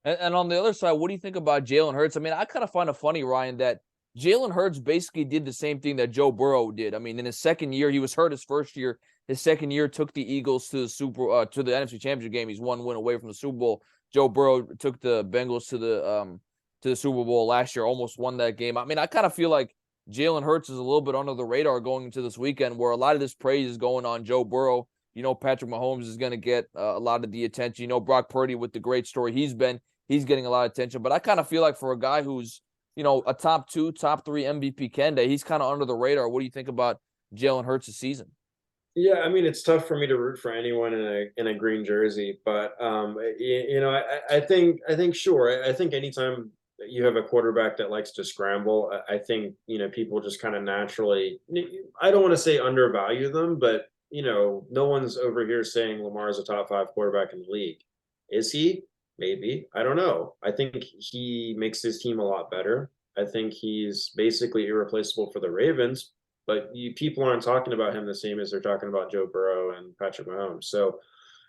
And on the other side, what do you think about Jalen Hurts? I mean, I kind of find it funny, Ryan, that Jalen Hurts basically did the same thing that Joe Burrow did. I mean, in his second year, he was hurt his first year. His second year took the Eagles to the NFC Championship game. He's one win away from the Super Bowl. Joe Burrow took the Bengals to the Super Bowl last year, almost won that game. I mean, I kind of feel like Jalen Hurts is a little bit under the radar going into this weekend, where a lot of this praise is going on Joe Burrow. Patrick Mahomes is going to get a lot of the attention. Brock Purdy, with the great story he's getting a lot of attention. But I kind of feel like for a guy who's a top 2, top 3 MVP candidate, he's kind of under the radar. What do you think about Jalen Hurts' season? Yeah, I mean, it's tough for me to root for anyone in a green jersey, but I think sure. I think anytime you have a quarterback that likes to scramble, I think people just kind of naturally. I don't want to say undervalue them, but no one's over here saying Lamar's a top 5 quarterback in the league. Is he? Maybe. I don't know. I think he makes his team a lot better. I think he's basically irreplaceable for the Ravens, but people aren't talking about him the same as they're talking about Joe Burrow and Patrick Mahomes. So,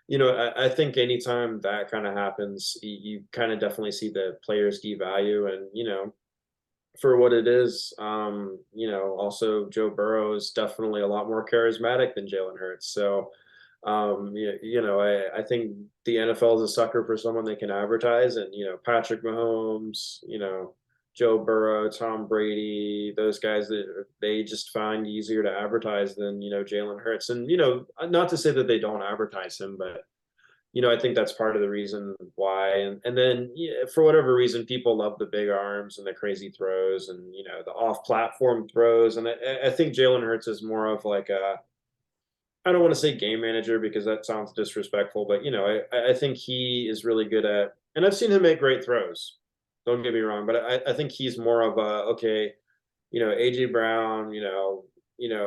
I think anytime that kind of happens, you kind of definitely see the players devalue and, for what it is, also Joe Burrow is definitely a lot more charismatic than Jalen Hurts. So, I think the NFL is a sucker for someone they can advertise, and Patrick Mahomes, Joe Burrow, Tom Brady, those guys that they just find easier to advertise than Jalen Hurts. And not to say that they don't advertise him, but I think that's part of the reason why. And then for whatever reason, people love the big arms and the crazy throws and the off-platform throws. And I think Jalen Hurts is more of like I don't want to say game manager because that sounds disrespectful, but I think he is really good at, and I've seen him make great throws. Don't get me wrong, but I think he's more of AJ Brown,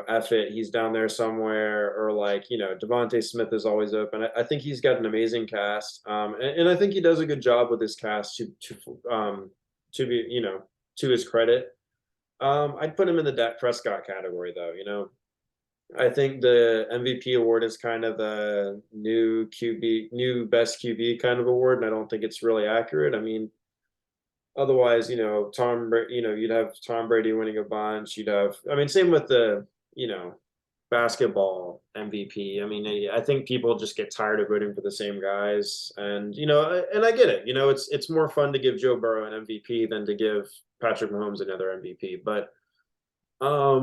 F it, he's down there somewhere, or Devontae Smith is always open. I think he's got an amazing cast, and I think he does a good job with his cast to be to his credit. I'd put him in the Dak Prescott category though. I think the MVP award is kind of the new best QB kind of award, and I don't think it's really accurate. I mean, otherwise, you'd have Tom Brady winning a bunch. You'd have, I mean, same with the, basketball MVP. I mean, I think people just get tired of voting for the same guys, and and I get it. It's more fun to give Joe Burrow an MVP than to give Patrick Mahomes another MVP. But I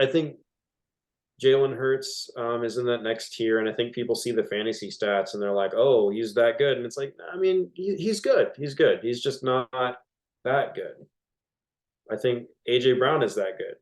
think Jalen Hurts is in that next tier, and I think people see the fantasy stats and they're like, "Oh, he's that good," and it's like, I mean, he's good. He's good. He's just not that good. I think AJ Brown is that good.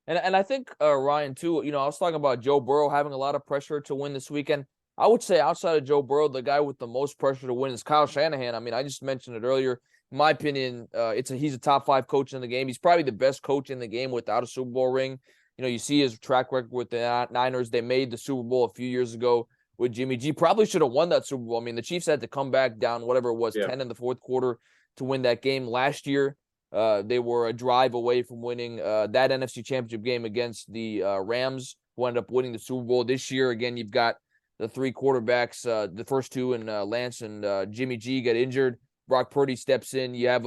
And I think Ryan too. I was talking about Joe Burrow having a lot of pressure to win this weekend. I would say outside of Joe Burrow, the guy with the most pressure to win is Kyle Shanahan. I mean, I just mentioned it earlier. In my opinion, he's a top 5 coach in the game. He's probably the best coach in the game without a Super Bowl ring. You see his track record with the Niners. They made the Super Bowl a few years ago with Jimmy G. Probably should have won that Super Bowl. I mean, the Chiefs had to come back down, whatever it was, 10 in the fourth quarter to win that game last year. They were a drive away from winning that NFC Championship game against the Rams, who ended up winning the Super Bowl this year. Again, you've got the 3 quarterbacks, the first 2 and Lance and Jimmy G get injured. Brock Purdy steps in. You have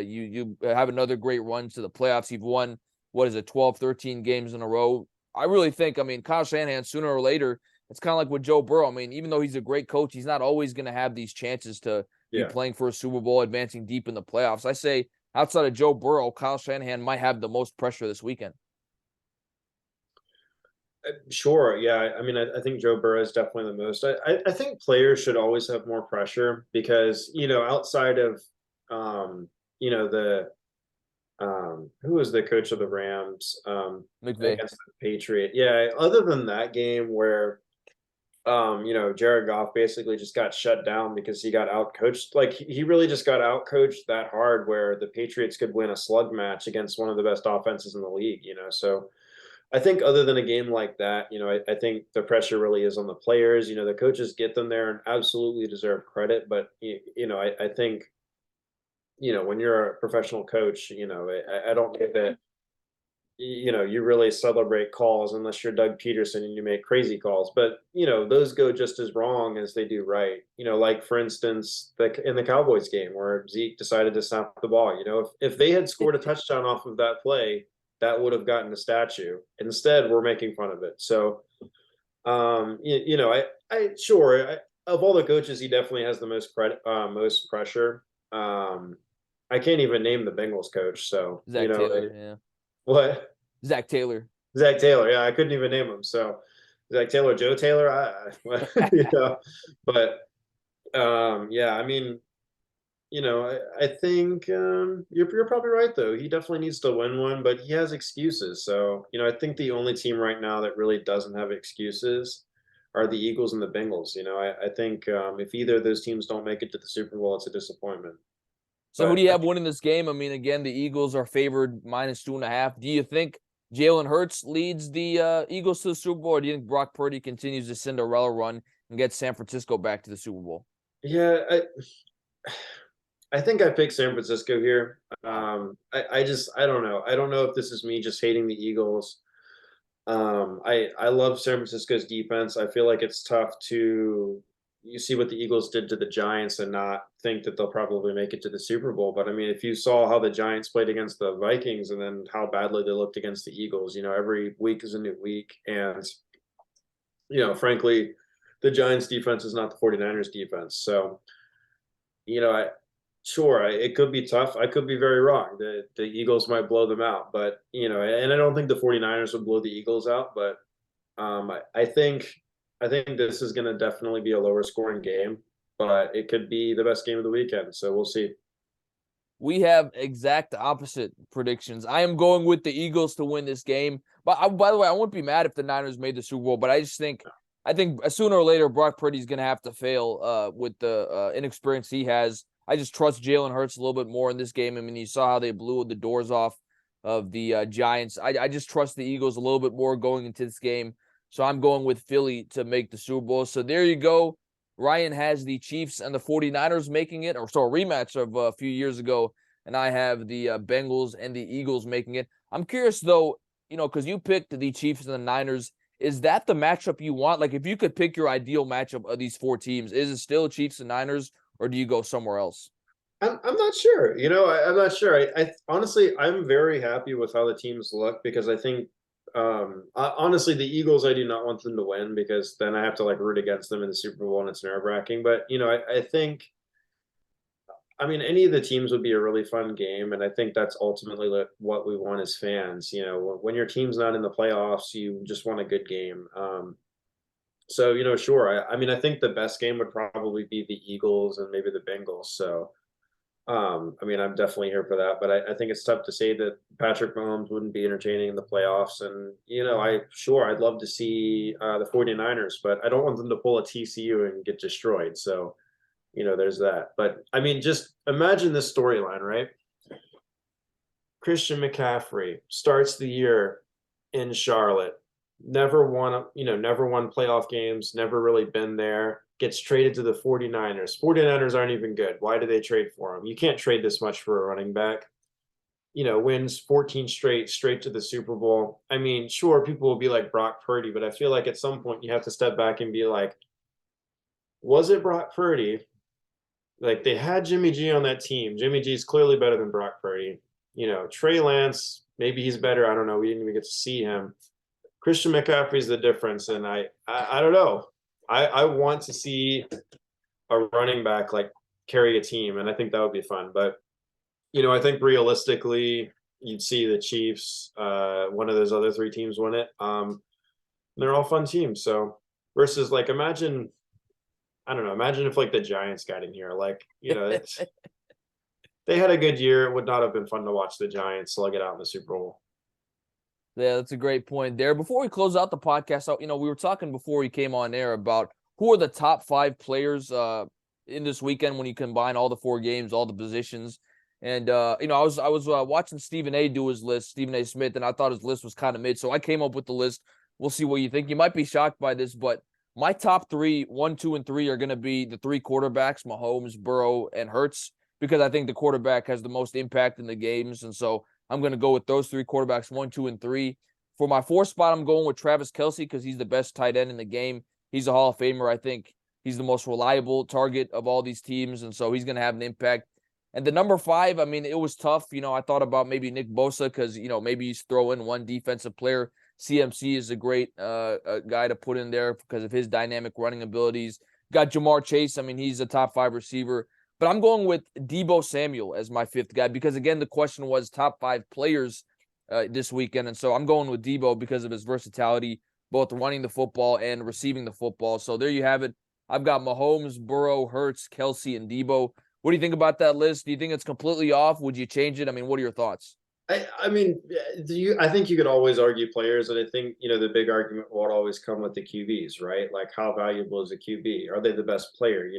you have another great run to the playoffs. You've won, 12, 13 games in a row. I really think, I mean, Kyle Shanahan, sooner or later, it's kind of like with Joe Burrow. I mean, even though he's a great coach, he's not always going to have these chances to be playing for a Super Bowl, advancing deep in the playoffs. I say, outside of Joe Burrow, Kyle Shanahan might have the most pressure this weekend. Sure. Yeah. I mean, I think Joe Burrow is definitely the most. I think players should always have more pressure because, outside of, the, who was the coach of the Rams McVay. against the Patriot? Yeah. Other than that game where, Jared Goff basically just got shut down because he got outcoached. Like he really just got outcoached that hard where the Patriots could win a slug match against one of the best offenses in the league, So I think other than a game like that, I think the pressure really is on the players. The coaches get them there and absolutely deserve credit. But, I think, when you're a professional coach, I don't think that, you really celebrate calls unless you're Doug Peterson and you make crazy calls. But, those go just as wrong as they do right. Like, for instance, in the Cowboys game where Zeke decided to snap the ball, if they had scored a touchdown off of that play, that would have gotten a statue. Instead, we're making fun of it. So, of all the coaches, he definitely has the most credit, most pressure. I can't even name the Bengals coach. So, Zach Taylor, yeah. What? Zach Taylor. Zach Taylor. Yeah, I couldn't even name him. So, Zach Taylor, Joe Taylor. But yeah, I mean, I think you're probably right though. He definitely needs to win one, but he has excuses. So, I think the only team right now that really doesn't have excuses are the Eagles and the Bengals. I think if either of those teams don't make it to the Super Bowl, it's a disappointment. So who do you have winning this game? I mean, again, the Eagles are favored -2.5. Do you think Jalen Hurts leads the Eagles to the Super Bowl, or do you think Brock Purdy continues the Cinderella run and gets San Francisco back to the Super Bowl? Yeah, I think I picked San Francisco here. I don't know. I don't know if this is me just hating the Eagles. I love San Francisco's defense. I feel like it's tough to you see what the Eagles did to the Giants and not think that they'll probably make it to the Super Bowl. But I mean, if you saw how the Giants played against the Vikings and then how badly they looked against the Eagles, every week is a new week. And, frankly, the Giants defense is not the 49ers defense. So, sure, it could be tough. I could be very wrong. The Eagles might blow them out, but and I don't think the 49ers would blow the Eagles out, but I think this is going to definitely be a lower scoring game, but it could be the best game of the weekend. So we'll see. We have exact opposite predictions. I am going with the Eagles to win this game. But by the way, I wouldn't be mad if the Niners made the Super Bowl, but I think sooner or later Brock Purdy's going to have to fail with the inexperience he has. I just trust Jalen Hurts a little bit more in this game. I mean, you saw how they blew the doors off of the Giants. I just trust the Eagles a little bit more going into this game. So I'm going with Philly to make the Super Bowl. So there you go. Ryan has the Chiefs and the 49ers making it, or so a rematch of a few years ago. And I have the Bengals and the Eagles making it. I'm curious, though, because you picked the Chiefs and the Niners. Is that the matchup you want? Like, if you could pick your ideal matchup of these 4 teams, is it still Chiefs and Niners? or do you go somewhere else? I'm not sure. I'm not sure. I honestly, I'm very happy with how the teams look because I think, honestly, the Eagles, I do not want them to win because then I have to like root against them in the Super Bowl and it's nerve-wracking. But I think, I mean, any of the teams would be a really fun game, and I think that's ultimately what we want as fans. When your team's not in the playoffs, you just want a good game. So sure. I mean, I think the best game would probably be the Eagles and maybe the Bengals. So. I mean, I'm definitely here for that, but I think it's tough to say that Patrick Mahomes wouldn't be entertaining in the playoffs. And, I'd love to see the 49ers, but I don't want them to pull a TCU and get destroyed. So, there's that. But I mean, just imagine this storyline, right? Christian McCaffrey starts the year in Charlotte, never won playoff games, never really been there, gets traded to the 49ers. 49ers aren't even good. Why do they trade for him? You can't trade this much for a running back. Wins 14 straight to the Super Bowl. I mean, sure, people will be like Brock Purdy, but I feel like at some point you have to step back and be like, was it Brock Purdy? Like they had Jimmy G on that team. Jimmy G is clearly better than Brock Purdy. Trey Lance, maybe he's better. I don't know. We didn't even get to see him. Christian McCaffrey's the difference, and I don't know. I want to see a running back like carry a team, and I think that would be fun. But I think realistically, you'd see the Chiefs, one of those other three teams win it. They're all fun teams. So versus like imagine, I don't know, imagine if like the Giants got in here, like they had a good year. It would not have been fun to watch the Giants slug it out in the Super Bowl. Yeah, that's a great point there. Before we close out the podcast, we were talking before you came on air about who are the top 5 players in this weekend when you combine all the 4 games, all the positions. And I was watching Stephen A. do his list, Stephen A. Smith, and I thought his list was kind of mid. So I came up with the list. We'll see what you think. You might be shocked by this, but my top 3, 1, 2, and 3 are going to be the 3 quarterbacks, Mahomes, Burrow, and Hurts, because I think the quarterback has the most impact in the games. And so I'm going to go with those 3 quarterbacks, 1, 2, and 3. For my 4th spot, I'm going with Travis Kelce because he's the best tight end in the game. He's a Hall of Famer. I think he's the most reliable target of all these teams, and so he's going to have an impact. And the number 5, I mean, it was tough. I thought about maybe Nick Bosa because, maybe you throw in one defensive player. CMC is a great guy to put in there because of his dynamic running abilities. Got Jamar Chase. I mean, he's a top 5 receiver. But I'm going with Deebo Samuel as my 5th guy because, again, the question was top 5 players this weekend. And so I'm going with Deebo because of his versatility, both running the football and receiving the football. So there you have it. I've got Mahomes, Burrow, Hurts, Kelce, and Deebo. What do you think about that list? Do you think it's completely off? Would you change it? I mean, what are your thoughts? I mean, I think you could always argue players, and I think the big argument will always come with the QBs, right? Like, how valuable is a QB? Are they the best player?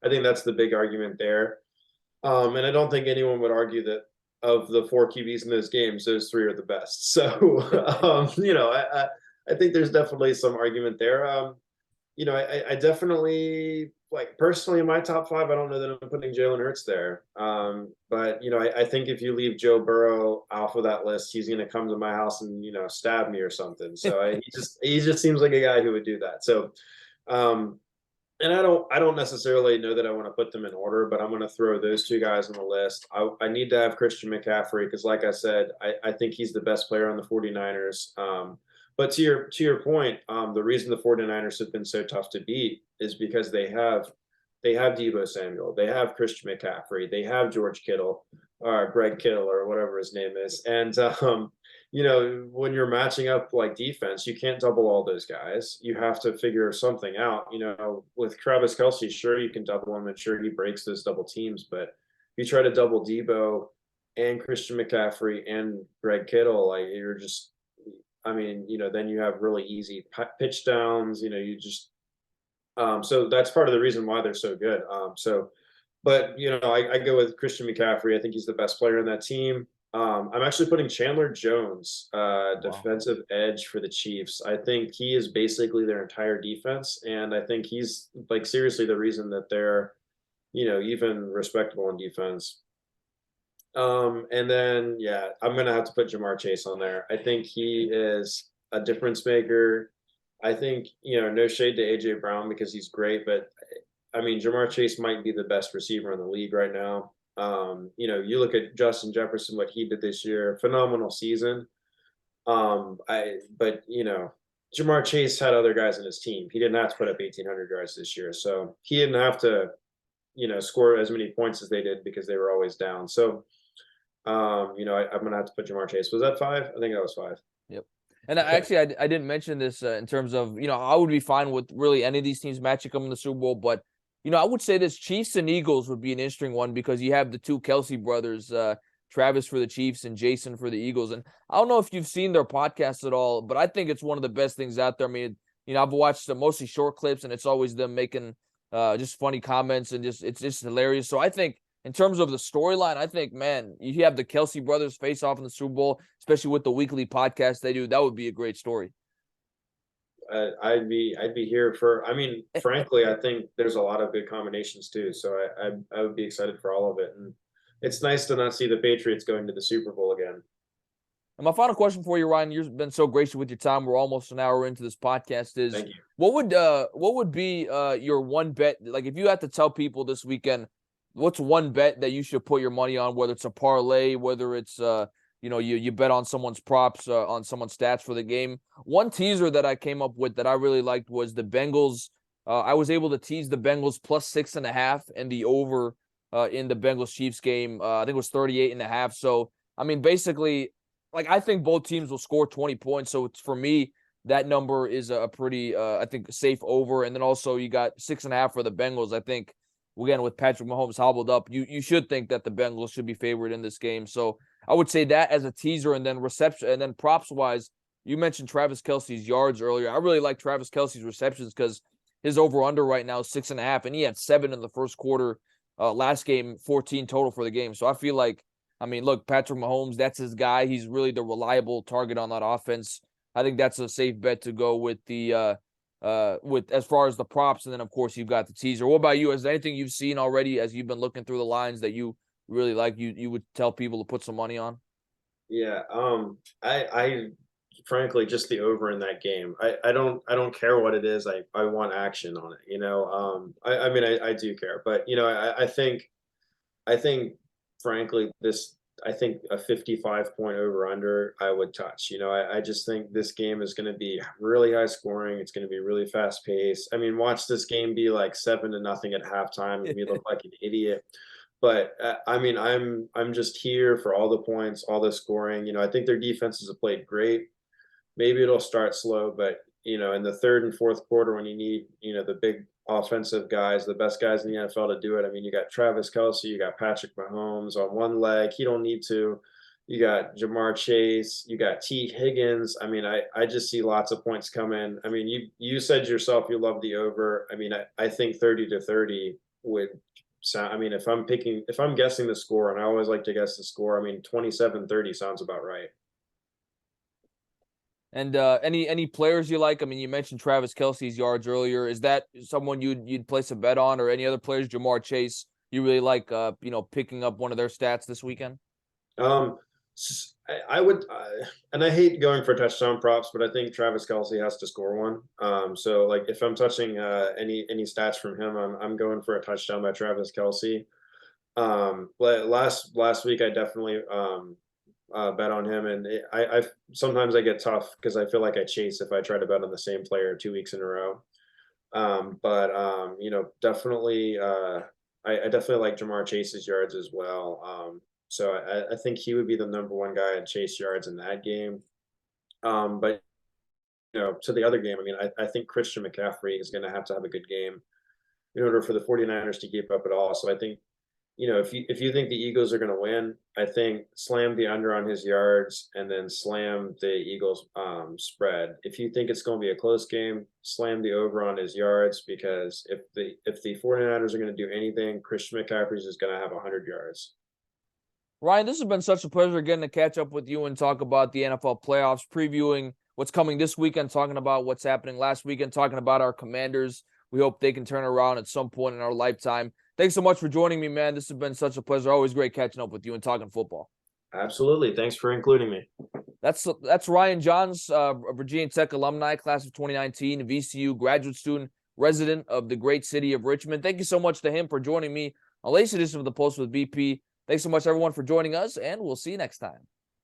I think that's the big argument there. And I don't think anyone would argue that of the 4 QBs in those games, those 3 are the best. So, I think there's definitely some argument there. I definitely like personally in my top 5. I don't know that I'm putting Jalen Hurts there. But I think if you leave Joe Burrow off of that list, he's going to come to my house and stab me or something. So he just seems like a guy who would do that. So, and I don't necessarily know that I want to put them in order, but I'm going to throw those 2 guys on the list. I need to have Christian McCaffrey because, like I said, I think he's the best player on the 49ers. But to your point, the reason the 49ers have been so tough to beat is because they have Deebo Samuel, they have Christian McCaffrey, they have George Kittle, or Greg Kittle, or whatever his name is, and when you're matching up like defense, you can't double all those guys. You have to figure something out. With Travis Kelce, sure you can double him, and sure he breaks those double teams, but if you try to double Deebo and Christian McCaffrey and Greg Kittle, like you're just I mean, then you have really easy pitch downs. You just so that's part of the reason why they're so good. But I go with Christian McCaffrey. I think he's the best player in that team. I'm actually putting Chandler Jones, defensive edge for the Chiefs. I think he is basically their entire defense, and I think he's like seriously the reason that they're even respectable in defense. And then I'm gonna have to put Jamar Chase on there. I think he is a difference maker. I think no shade to AJ Brown because he's great, but I mean, Jamar Chase might be the best receiver in the league right now. You look at Justin Jefferson, what he did this year, phenomenal season. But Jamar Chase had other guys in his team. He didn't have to put up 1,800 yards this year, so he didn't have to, score as many points as they did because they were always down. So, I'm gonna have to put Jamar Chase. Was that 5? I think that was 5. Yep. And I didn't mention this in terms of, I would be fine with really any of these teams matching up in the Super Bowl, but I would say this Chiefs and Eagles would be an interesting one because you have the two Kelsey brothers, Travis for the Chiefs and Jason for the Eagles. And I don't know if you've seen their podcast at all, but I think it's one of the best things out there. I mean, I've watched mostly short clips, and it's always them making just funny comments, and it's just hilarious. So I think in terms of the storyline, I think, man, you have the Kelsey brothers face off in the Super Bowl, especially with the weekly podcast they do. That would be a great story. I'd be here for. I mean, frankly, I think there's a lot of good combinations too. So I would be excited for all of it, and it's nice to not see the Patriots going to the Super Bowl again. And my final question for you, Ryan, you've been so gracious with your time. We're almost an hour into this podcast. Thank you. What would be your one bet? Like, if you had to tell people this weekend, what's one bet that you should put your money on? Whether it's a parlay, whether it's you bet on someone's props, on someone's stats for the game. One teaser that I came up with that I really liked was the Bengals. I was able to tease the Bengals plus 6.5 and the over in the Bengals Chiefs game. I think it was 38.5. So, I mean, basically, like, I think both teams will score 20 points. So for me, that number is a pretty, I think, safe over. And then also you got 6.5 for the Bengals. I think, again, with Patrick Mahomes hobbled up, you should think that the Bengals should be favored in this game. So I would say that as a teaser, and then reception, and then props wise, you mentioned Travis Kelce's yards earlier. I really like Travis Kelce's receptions because his over under right now is 6.5, and he had 7 in the first quarter. Last game, 14 total for the game. So I feel like, I mean, look, Patrick Mahomes, that's his guy. He's really the reliable target on that offense. I think that's a safe bet to go with the with as far as the props, and then of course you've got the teaser. What about you? Is there anything you've seen already as you've been looking through the lines that you really like? You would tell people to put some money on? Yeah. I frankly just the over in that game. I don't care what it is. I want action on it. I mean I do care, but I think frankly I think a 55 point over under I would touch. I just think this game is going to be really high scoring. It's going to be really fast paced. I mean, watch this game be like 7-0 at halftime and me look like an idiot. But I mean, I'm just here for all the points, all the scoring. I think their defenses have played great. Maybe it'll start slow, but in the third and fourth quarter when you need, the big offensive guys, the best guys in the NFL to do it. I mean, you got Travis Kelce, you got Patrick Mahomes on one leg. He don't need to. You got Jamar Chase, you got T. Higgins. I mean, I just see lots of points coming. I mean, you said yourself you love the over. I mean, I think 30-30 would sound. I mean, if I'm guessing the score, and I always like to guess the score, I mean, 27-30 sounds about right. And any players you like? I mean, you mentioned Travis Kelce's yards earlier. Is that someone you'd place a bet on, or any other players? Jamar Chase, you really like picking up one of their stats this weekend? I would, and I hate going for touchdown props, but I think Travis Kelce has to score one. So like if I'm touching any stats from him, I'm going for a touchdown by Travis Kelce. But last week I definitely bet on him, and I sometimes I get tough because I feel like I chase if I try to bet on the same player 2 weeks in a row. But definitely I definitely like Jamar Chase's yards as well. So I think he would be the number one guy at chase yards in that game. But to the other game, I mean, I think Christian McCaffrey is going to have a good game in order for the 49ers to keep up at all. So I think, if you think the Eagles are going to win, I think slam the under on his yards and then slam the Eagles spread. If you think it's going to be a close game, slam the over on his yards, because if the 49ers are going to do anything, Christian McCaffrey is going to have 100 yards. Ryan, this has been such a pleasure getting to catch up with you and talk about the NFL playoffs, previewing what's coming this weekend, talking about what's happening last weekend, talking about our Commanders. We hope they can turn around at some point in our lifetime. Thanks so much for joining me, man. This has been such a pleasure. Always great catching up with you and talking football. Absolutely. Thanks for including me. That's Ryan Johns, Virginia Tech alumni, class of 2019, VCU graduate student, resident of the great city of Richmond. Thank you so much to him for joining me on latest edition of the Post with BP. Thanks so much, everyone, for joining us, and we'll see you next time.